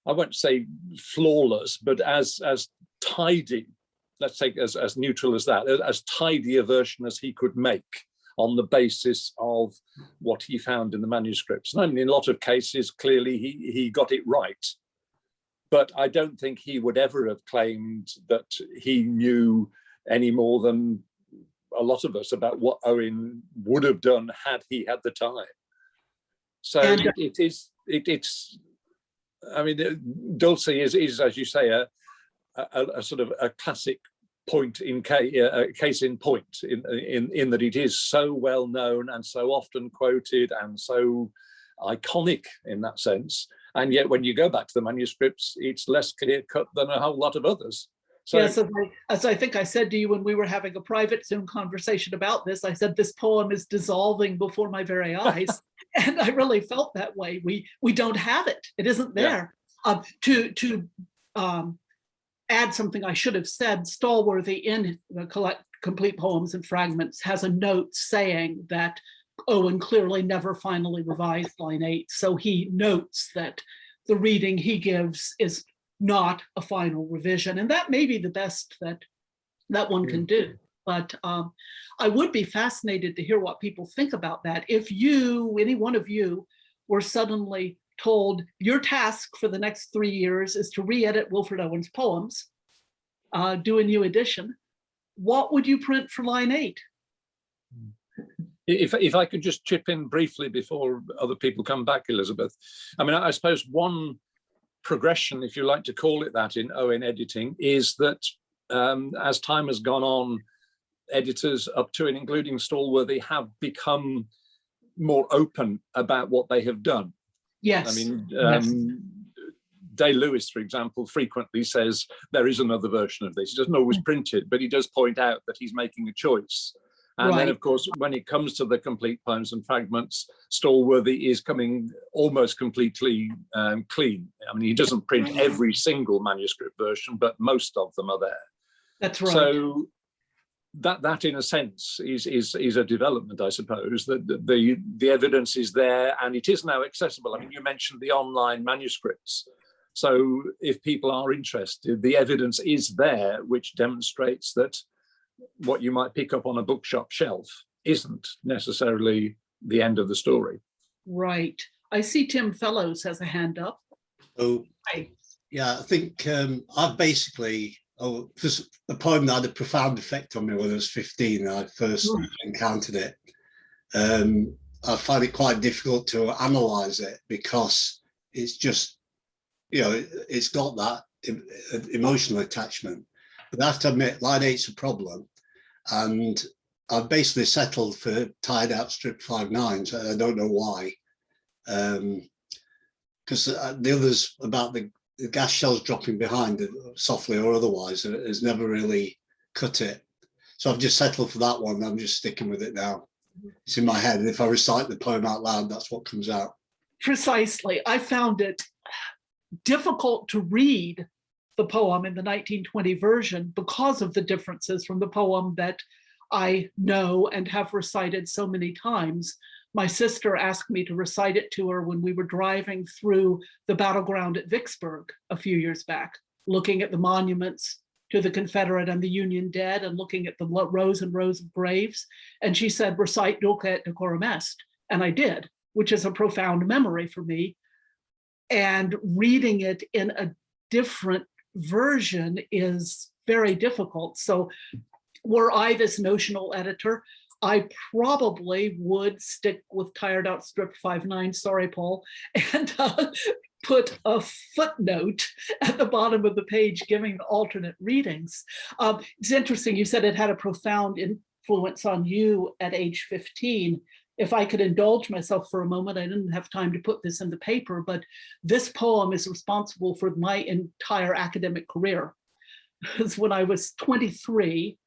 I won't say flawless, but as tidy, let's say as neutral as that, as tidy a version as he could make on the basis of what he found in the manuscripts. And I mean, in a lot of cases, clearly he got it right. But I don't think he would ever have claimed that he knew any more than a lot of us about what Owen would have done had he had the time. So it's, I mean, Dulce is, as you say, a sort of a classic point in case in point in that it is so well known and so often quoted and so iconic in that sense. And yet when you go back to the manuscripts, it's less clear cut than a whole lot of others. So, yes, as I think I said to you when we were having a private Zoom conversation about this, I said this poem is dissolving before my very eyes. And I really felt that way. We don't have it. It isn't there. Yeah. To add something I should have said, Stallworthy in the Complete Poems and Fragments has a note saying that Owen clearly never finally revised line 8. So he notes that the reading he gives is not a final revision. And that may be the best that one can do. But I would be fascinated to hear what people think about that. If you, any one of you, were suddenly told your task for the next 3 years is to re-edit Wilfred Owen's poems, do a new edition, what would you print for line 8? If I could just chip in briefly before other people come back, Elizabeth. I mean, I suppose one progression, if you like to call it that, in Owen editing is that as time has gone on, editors up to and including Stallworthy have become more open about what they have done. Yes. I mean, Day-Lewis, for example, frequently says there is another version of this. He doesn't always print it, but he does point out that he's making a choice. And then, of course, when it comes to the Complete Poems and Fragments, Stallworthy is coming almost completely clean. I mean, he doesn't print every single manuscript version, but most of them are there. That's right. So that in a sense is a development, I suppose, that the evidence is there and it is now accessible. I mean, you mentioned the online manuscripts. So if people are interested, the evidence is there, which demonstrates that what you might pick up on a bookshop shelf isn't necessarily the end of the story. Right. I see Tim Fellows has a hand up. Oh, yeah, I think I've basically, the poem that had a profound effect on me when I was 15, I first encountered it. I find it quite difficult to analyze it because it's just, it's got that emotional attachment. But I have to admit, line 8's a problem. And I've basically settled for tied out strip 5/9. So I don't know why. Because the others about the gas shells dropping behind softly or otherwise has never really cut it. So I've just settled for that one. I'm just sticking with it now. It's in my head. And if I recite the poem out loud, that's what comes out. Precisely. I found it difficult to read the poem in the 1920 version because of the differences from the poem that I know and have recited so many times. my sister asked me to recite it to her when we were driving through the battleground at Vicksburg a few years back, looking at the monuments to the Confederate and the Union dead and looking at the rows and rows of graves. And she said, recite Dulce et Decorum est. And I did, which is a profound memory for me. And reading it in a different version is very difficult. So were I this notional editor, I probably would stick with Tired Out Strip 5-9, sorry, Paul, and put a footnote at the bottom of the page giving the alternate readings. It's interesting, you said it had a profound influence on you at age 15. If I could indulge myself for a moment, I didn't have time to put this in the paper, but this poem is responsible for my entire academic career. Because when I was 23,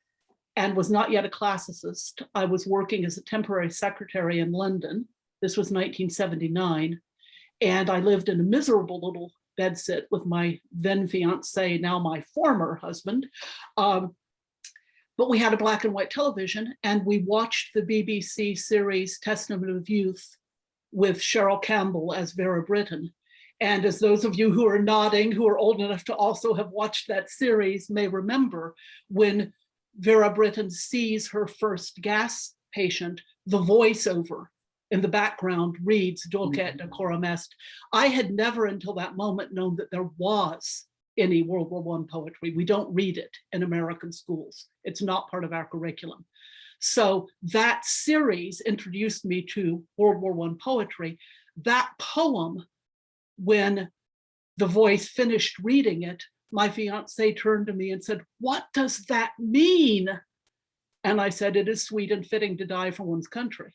and was not yet a classicist, I was working as a temporary secretary in London. This was 1979. And I lived in a miserable little bedsit with my then fiance, now my former husband. But we had a black and white television, and we watched the BBC series Testament of Youth with Cheryl Campbell as Vera Brittain. And as those of you who are nodding, who are old enough to also have watched that series may remember, when Vera Brittain sees her first gas patient, the voiceover in the background reads Dulce et Decorum est. I had never until that moment known that there was any World War I poetry. We don't read it in American schools. It's not part of our curriculum. So that series introduced me to World War I poetry. That poem, when the voice finished reading it, my fiance turned to me and said, "What does that mean?" And I said, "It is sweet and fitting to die for one's country."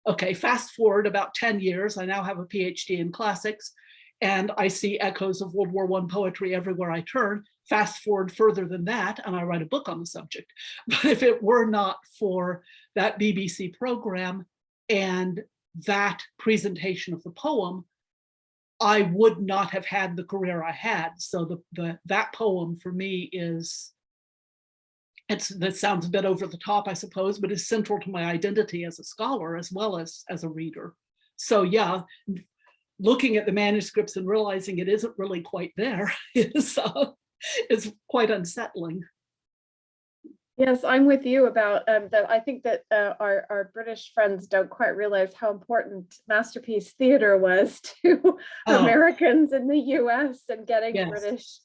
Okay, fast forward about 10 years, I now have a PhD in classics, and I see echoes of World War I poetry everywhere I turn. Fast forward further than that, and I write a book on the subject. But if it were not for that BBC program and that presentation of the poem, I would not have had the career I had. So that poem for me is, that sounds a bit over the top, I suppose, but is central to my identity as a scholar as well as a reader. So yeah, looking at the manuscripts and realizing it isn't really quite there is quite unsettling. Yes, I'm with you about that. I think that our British friends don't quite realize how important masterpiece theater was to Americans in the US and getting British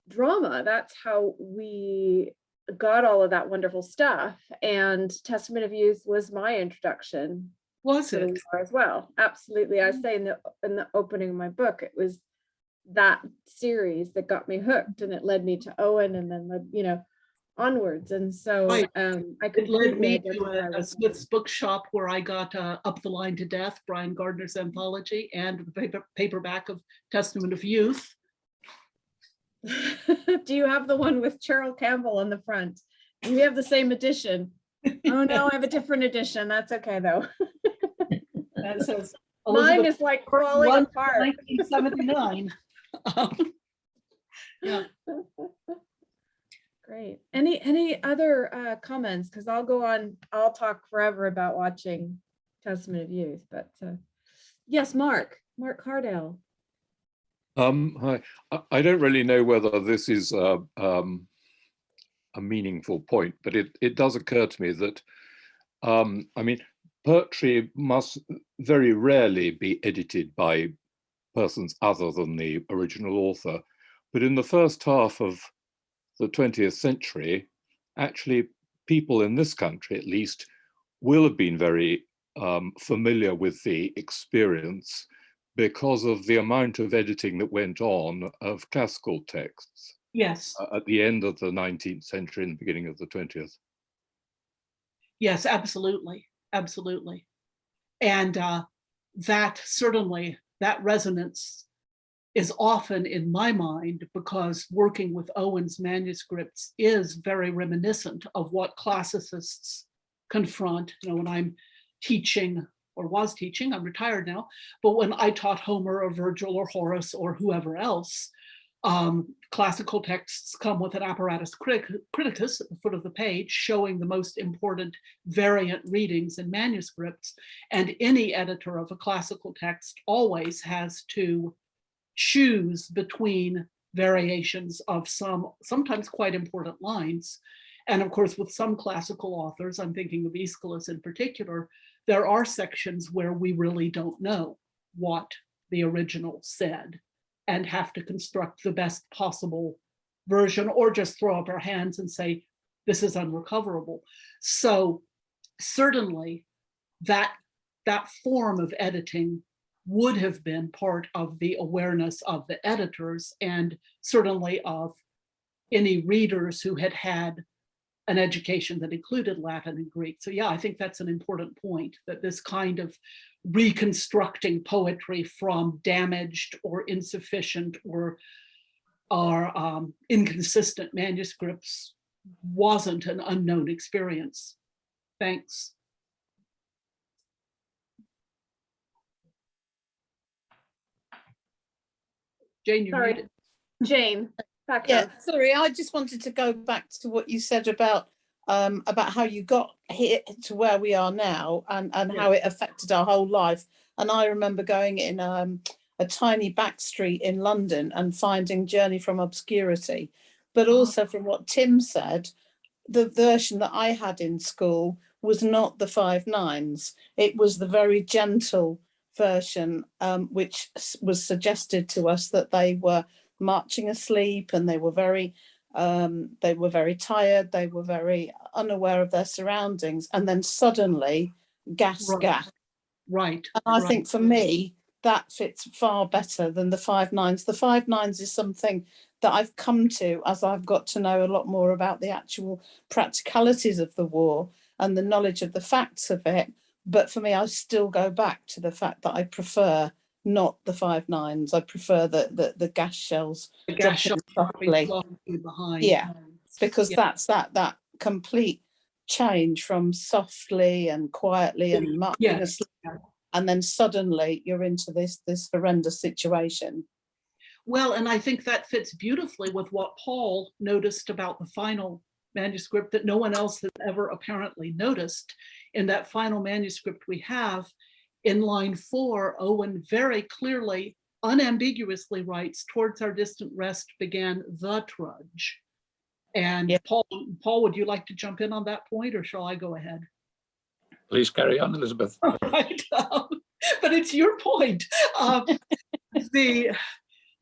drama. That's how we got all of that wonderful stuff. And Testament of Youth was my introduction. Was it? As well. Absolutely. I say in the opening of my book, it was that series that got me hooked, and it led me to Owen, and then led, onwards. And so right. I could lead me to a Smith's bookshop where I got Up the Line to Death, Brian Gardner's anthology, and the paperback of Testament of Youth. Do you have the one with Cheryl Campbell on the front? Do we have the same edition? Oh no, I have a different edition. That's okay though. That says mine is like crawling apart. 1979. Yeah. Great. Any other comments? Because I'll go on. I'll talk forever about watching Testament of Youth. But yes, Mark Cardell. Hi. I don't really know whether this is a meaningful point, but it does occur to me that poetry must very rarely be edited by persons other than the original author. But in the first half of the 20th century, actually people in this country at least will have been very familiar with the experience because of the amount of editing that went on of classical texts. Yes. At the end of the 19th century and the beginning of the 20th. Yes, absolutely. Absolutely. And that certainly, that resonance is often in my mind because working with Owen's manuscripts is very reminiscent of what classicists confront. When I'm teaching or was teaching, I'm retired now, but when I taught Homer or Virgil or Horace or whoever else, Classical texts come with an apparatus criticus at the foot of the page showing the most important variant readings and manuscripts. And any editor of a classical text always has to choose between variations of sometimes quite important lines. And of course, with some classical authors, I'm thinking of Aeschylus in particular, there are sections where we really don't know what the original said and have to construct the best possible version, or just throw up our hands and say, this is unrecoverable. So certainly that form of editing would have been part of the awareness of the editors, and certainly of any readers who had had an education that included Latin and Greek. So yeah, I think that's an important point, that this kind of reconstructing poetry from damaged or insufficient or inconsistent manuscripts wasn't an unknown experience. Thanks. Jane, you're muted. Jane, back Yeah, up. sorry, I just wanted to go back to what you said about how you got here to where we are now, and how it affected our whole life. And I remember going in a tiny back street in London and finding Journey from Obscurity. But also from what Tim said, the version that I had in school was not the 5 9s. It was the very gentle version, which was suggested to us that they were marching asleep, and they were very tired, they were very unaware of their surroundings, and then suddenly gas. Right. And I think for me that fits far better than the 5 9s. The 5 9s is something that I've come to as I've got to know a lot more about the actual practicalities of the war and the knowledge of the facts of it. But for me, I still go back to the fact that I prefer not the 5 9s. I prefer the gas shells. The gas shells softly behind. Yeah, because that's that complete change from softly and quietly and marching asleep, and then suddenly you're into this horrendous situation. Well, and I think that fits beautifully with what Paul noticed about the final manuscript that no one else has ever apparently noticed. In that final manuscript we have, in line 4, Owen very clearly, unambiguously writes, "Towards our distant rest began the trudge." And Paul, would you like to jump in on that point, or shall I go ahead? Please carry on, Elizabeth. All right, but it's your point.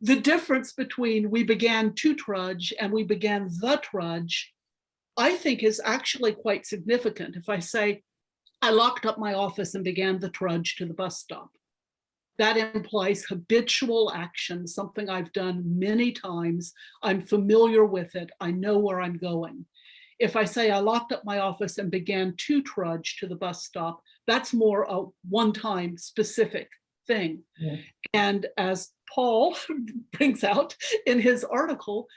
The difference between "we began to trudge" and "we began the trudge," I think is actually quite significant. If I say, "I locked up my office and began the trudge to the bus stop," that implies habitual action, something I've done many times. I'm familiar with it. I know where I'm going. If I say I locked up my office and began to trudge to the bus stop, that's more a one-time specific thing. Yeah. And as Paul brings out in his article,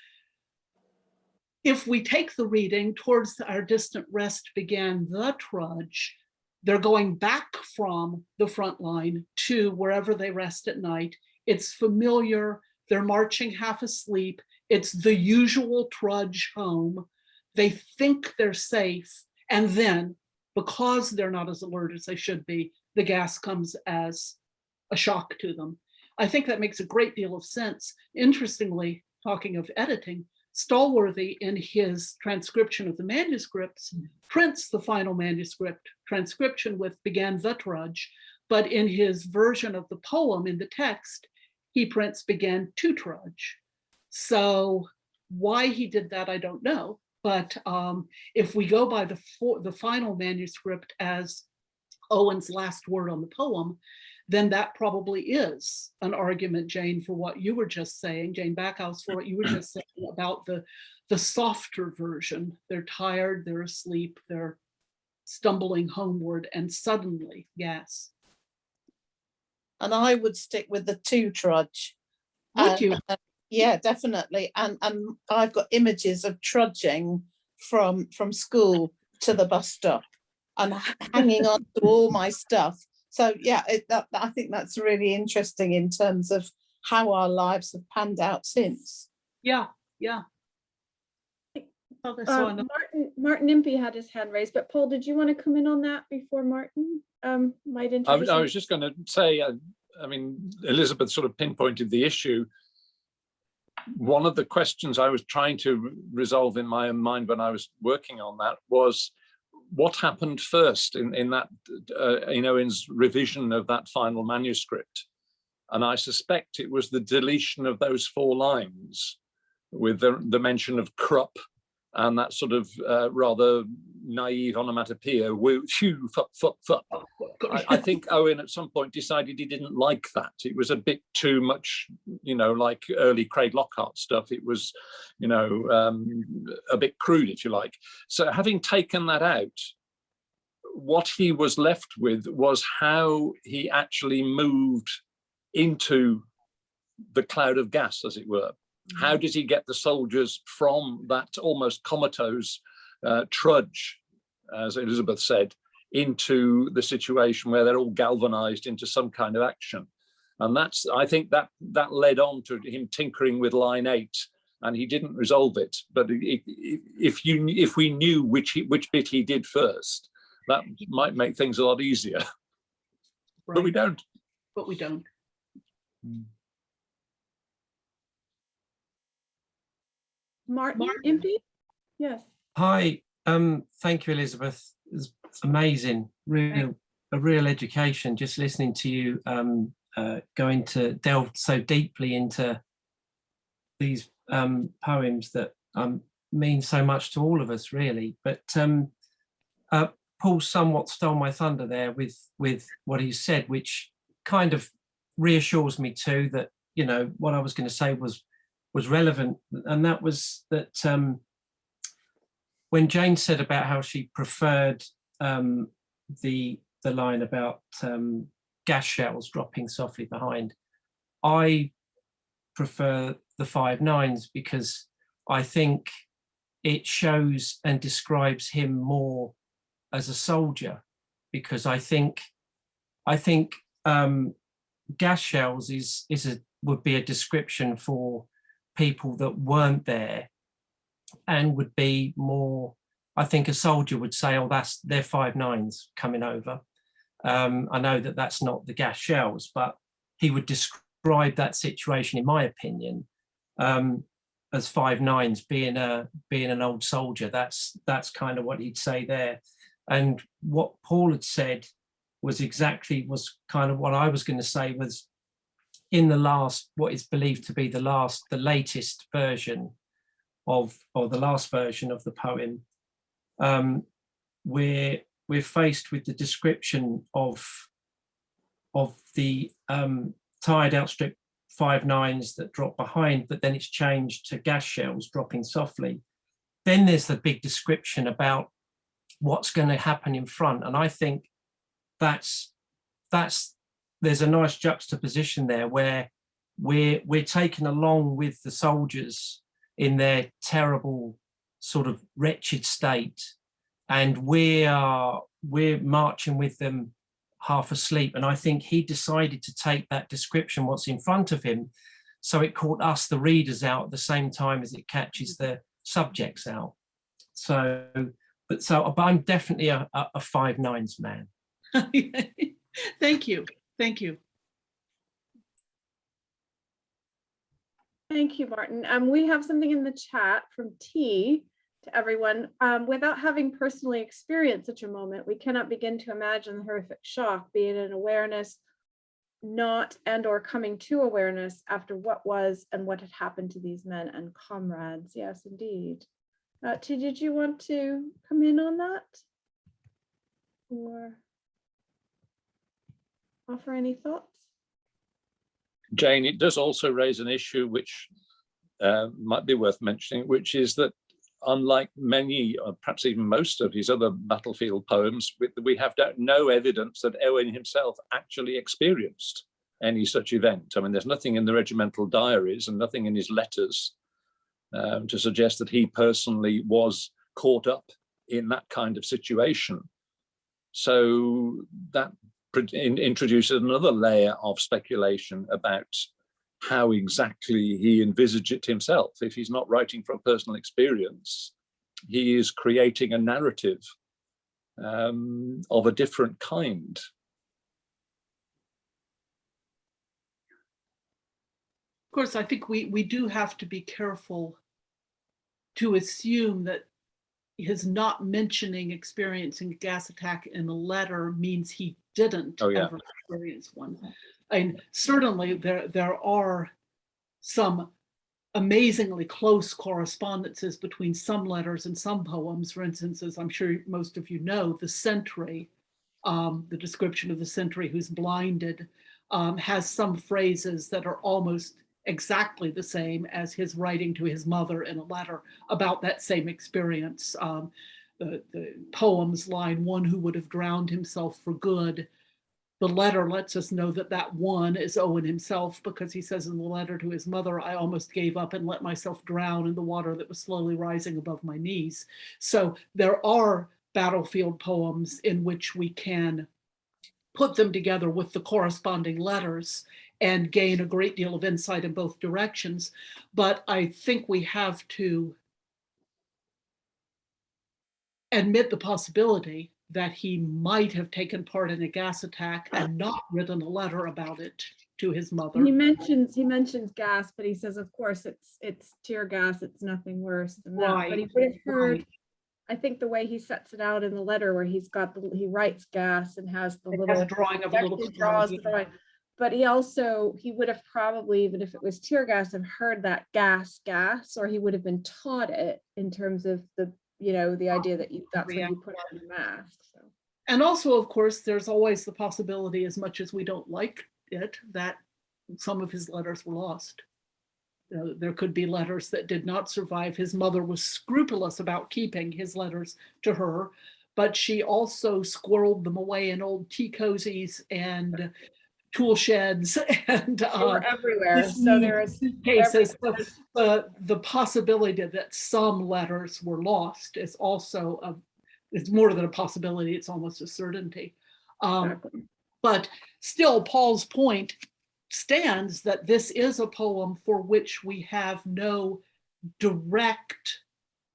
if we take the reading "Towards our distant rest began the trudge," they're going back from the front line to wherever they rest at night. It's familiar. They're marching half asleep. It's the usual trudge home. They think they're safe. And then, because they're not as alert as they should be, the gas comes as a shock to them. I think that makes a great deal of sense. Interestingly, talking of editing, Stallworthy, in his transcription of the manuscripts, prints the final manuscript transcription with "began the trudge," but in his version of the poem in the text, he prints "began to trudge." So why he did that, I don't know. But if we go by the final manuscript as Owen's last word on the poem, then that probably is an argument, Jane, for what you were just saying, Jane Backhouse, for what you were just saying about the softer version. They're tired, they're asleep, they're stumbling homeward, and suddenly, yes. And I would stick with the "to trudge." Would you? Yeah, definitely. And I've got images of trudging from school to the bus stop and hanging on to all my stuff. So yeah, I think that's really interesting in terms of how our lives have panned out since. Yeah, yeah. Thought I saw another- Martin Impey had his hand raised, but Paul, did you want to come in on that before Martin might introduce? I was just going to say, I mean, Elizabeth sort of pinpointed the issue. One of the questions I was trying to resolve in my own mind when I was working on that was what happened first in that, in Owen's revision of that final manuscript. And I suspect it was the deletion of those 4 lines with the mention of Krupp and that sort of rather naive onomatopoeia, woo, phew, fup, fup, fup. I think Owen at some point decided he didn't like that. It was a bit too much, you know, like early Craig Lockhart stuff. It was, you know, a bit crude, if you like. So having taken that out, what he was left with was how he actually moved into the cloud of gas, as it were. How does he get the soldiers from that almost comatose trudge, as Elizabeth said, into the situation where they're all galvanized into some kind of action? And that's, I think that led on to him tinkering with line 8, and he didn't resolve it. But if we knew which bit he did first, that might make things a lot easier. Right. But we don't. But we don't. Martin Impey? Yes. Hi, thank you, Elizabeth. It's amazing, a real education just listening to you going to delve so deeply into these poems that mean so much to all of us, really. But Paul somewhat stole my thunder there with what he said, which kind of reassures me too that, you know, what I was going to say was relevant, and that was that when Jane said about how she preferred the line about gas shells dropping softly behind, I prefer the 5 nines because I think it shows and describes him more as a soldier, because I think gas shells would be a description for people that weren't there, and would be more, I think a soldier would say, oh, they're 5 nines coming over. I know that that's not the gas shells, but he would describe that situation, in my opinion, as 5 nines being an old soldier. That's kind of what he'd say there. And what Paul had said was kind of what I was going to say, was in the last, what is believed to be the latest version of, or the last version of the poem, we're faced with the description of the tired outstripped 5 nines that drop behind, but then it's changed to gas shells dropping softly. Then there's the big description about what's going to happen in front, and I think there's a nice juxtaposition there where we're taken along with the soldiers in their terrible sort of wretched state, and we're marching with them half asleep. And I think he decided to take that description, what's in front of him, so it caught us, the readers, out at the same time as it catches the subjects out. But I'm definitely a 5 nines man. Thank you. Thank you. Thank you, Martin. We have something in the chat from T to everyone. Without having personally experienced such a moment, we cannot begin to imagine the horrific shock, be it an awareness, not and or coming to awareness after what was and what had happened to these men and comrades. Yes, indeed. T, did you want to come in on that? Or offer any thoughts? Jane, it does also raise an issue which might be worth mentioning, which is that unlike many, or perhaps even most of his other battlefield poems, we have no evidence that Owen himself actually experienced any such event. I mean, there's nothing in the regimental diaries and nothing in his letters to suggest that he personally was caught up in that kind of situation. So that introduces another layer of speculation about how exactly he envisaged it himself. If he's not writing from personal experience, he is creating a narrative of a different kind. Of course, I think we do have to be careful to assume that his not mentioning experiencing a gas attack in a letter means he didn't ever experience one. And certainly there are some amazingly close correspondences between some letters and some poems. For instance, as I'm sure most of you know, the sentry, the description of the sentry who's blinded, has some phrases that are almost exactly the same as his writing to his mother in a letter about that same experience. The poem's line, "One who would have drowned himself for good." The letter lets us know that that one is Owen himself, because he says in the letter to his mother, "I almost gave up and let myself drown in the water that was slowly rising above my knees." So there are battlefield poems in which we can put them together with the corresponding letters and gain a great deal of insight in both directions. But I think we have to admit the possibility that he might have taken part in a gas attack and not written a letter about it to his mother. He mentions gas, but he says, of course, it's tear gas. It's nothing worse than that. But he would have heard. I think the way he sets it out in the letter, where he writes gas and has the little drawing of a little draws the drawing. But he would have probably, even if it was tear gas, have heard that gas, or he would have been taught it in terms of the idea that that's what you put on the mask. So. And also, of course, there's always the possibility, as much as we don't like it, that some of his letters were lost. There could be letters that did not survive. His mother was scrupulous about keeping his letters to her, but she also squirreled them away in old tea cozies and tool sheds and everywhere. So there is cases. The possibility that some letters were lost is also it's more than a possibility. It's almost a certainty. Exactly. But still, Paul's point stands that this is a poem for which we have no direct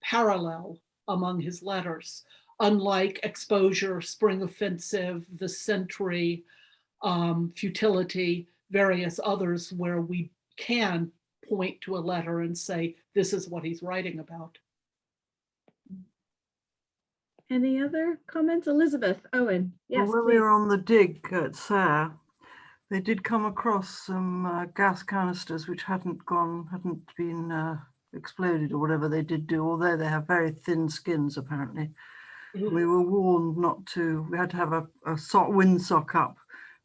parallel among his letters, unlike Exposure, Spring Offensive, The Sentry, Futility, various others where we can point to a letter and say, this is what he's writing about. Any other comments? Elizabeth, Owen, yes, well, when please. we were on the dig at Sayre, they did come across some gas canisters which hadn't been exploded or whatever they did do, although they have very thin skins apparently. We were warned not to, we had to have a windsock up,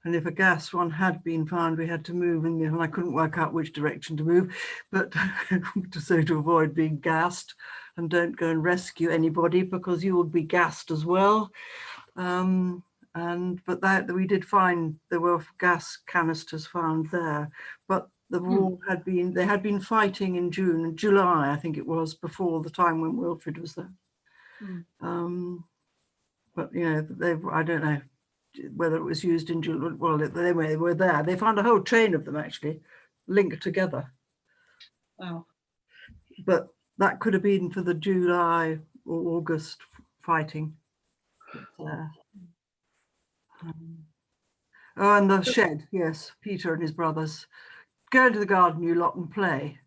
and if a gas one had been found, we had to move, and I couldn't work out which direction to move, but to avoid being gassed, and don't go and rescue anybody because you will be gassed as well. But that we did find there were gas canisters found there, but the war had been fighting in July, I think it was, before the time when Wilfrid was there. But I don't know whether it was used in July. Well, they were there. They found a whole train of them actually linked together. Wow. But that could have been for the July or August fighting. And the shed, yes, Peter and his brothers. Go into the garden, you lot, and play.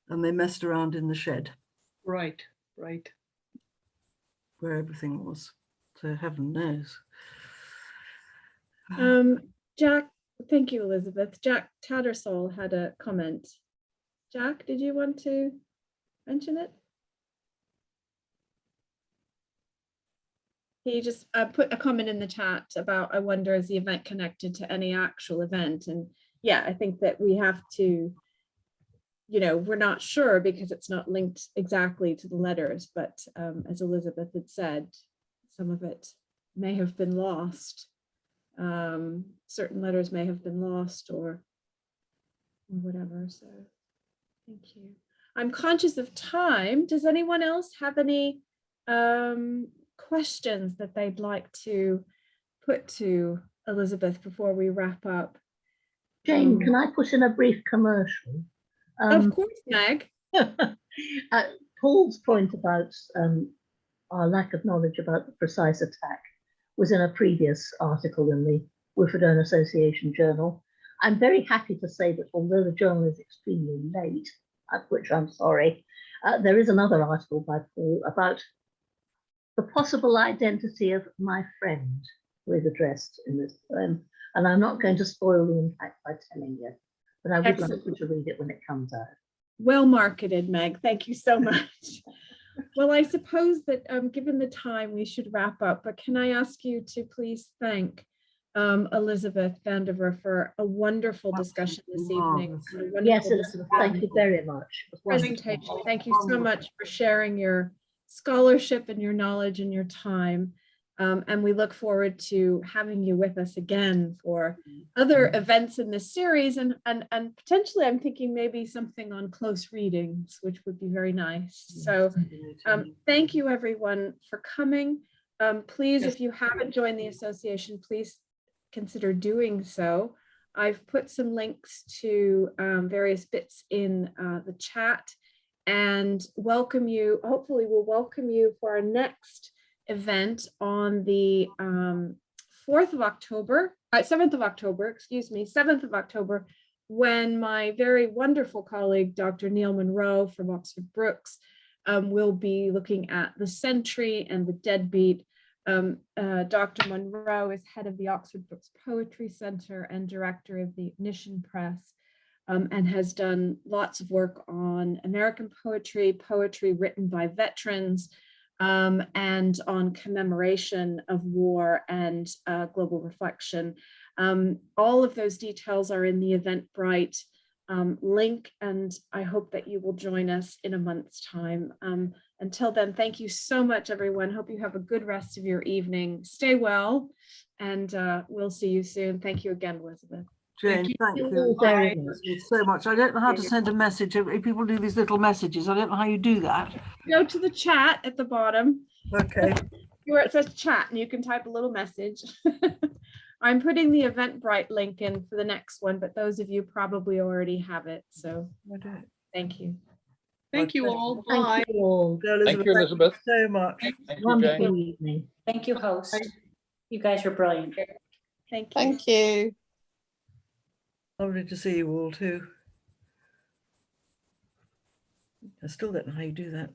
And they messed around in the shed. Right. Where everything was. So heaven knows. Jack, thank you, Elizabeth. Jack Tattersall had a comment. Jack, did you want to mention it? He just put a comment in the chat about, I wonder, is the event connected to any actual event? And yeah, I think that we have to, we're not sure because it's not linked exactly to the letters, but as Elizabeth had said, some of it may have been lost. Certain letters may have been lost or whatever. So thank you. I'm conscious of time. Does anyone else have any questions that they'd like to put to Elizabeth before we wrap up? Jane, can I put in a brief commercial? Of course, Meg. Paul's point about our lack of knowledge about the precise attack was in a previous article in the Wilfred Association Journal. I'm very happy to say that although the journal is extremely late, at which I'm sorry, there is another article by Paul about the possible identity of my friend who is addressed in this poem. And I'm not going to spoil the impact by telling you, but I would like you to read it when it comes out. Well marketed, Meg. Thank you so much. Well, I suppose that given the time, we should wrap up, but can I ask you to please thank Elizabeth Vandiver for a wonderful discussion this evening. Yes, thank you very much. Presentation. Thank you so much for sharing your scholarship and your knowledge and your time. And we look forward to having you with us again for other events in this series, and potentially I'm thinking maybe something on close readings, which would be very nice. So thank you everyone for coming. Please, if you haven't joined the association, please consider doing so. I've put some links to various bits in the chat, and welcome you. Hopefully we'll welcome you for our next event on the 7th of October, when my very wonderful colleague, Dr. Neil Monroe from Oxford Brookes, will be looking at the century and the deadbeat. Dr. Monroe is head of the Oxford Brookes Poetry Center and director of the Ignition Press, and has done lots of work on American poetry, poetry written by veterans, and on commemoration of war and global reflection. All of those details are in the Eventbrite link, and I hope that you will join us in a month's time. Until then, thank you so much, everyone. Hope you have a good rest of your evening. Stay well, and we'll see you soon. Thank you again, Elizabeth. Jane, thank you very much. So much. I don't know how to send a message. If people do these little messages, I don't know how you do that. Go to the chat at the bottom. Okay. Where it says chat, and you can type a little message. I'm putting the Eventbrite link in for the next one, but those of you probably already have it. So thank you. Thank you all. Thank you all. Thank you, Elizabeth. So much. Thank you, Wonderful Jane. evening. Thank you, host. You guys were brilliant. Thank you. Thank you. Lovely to see you all too. I still don't know how you do that.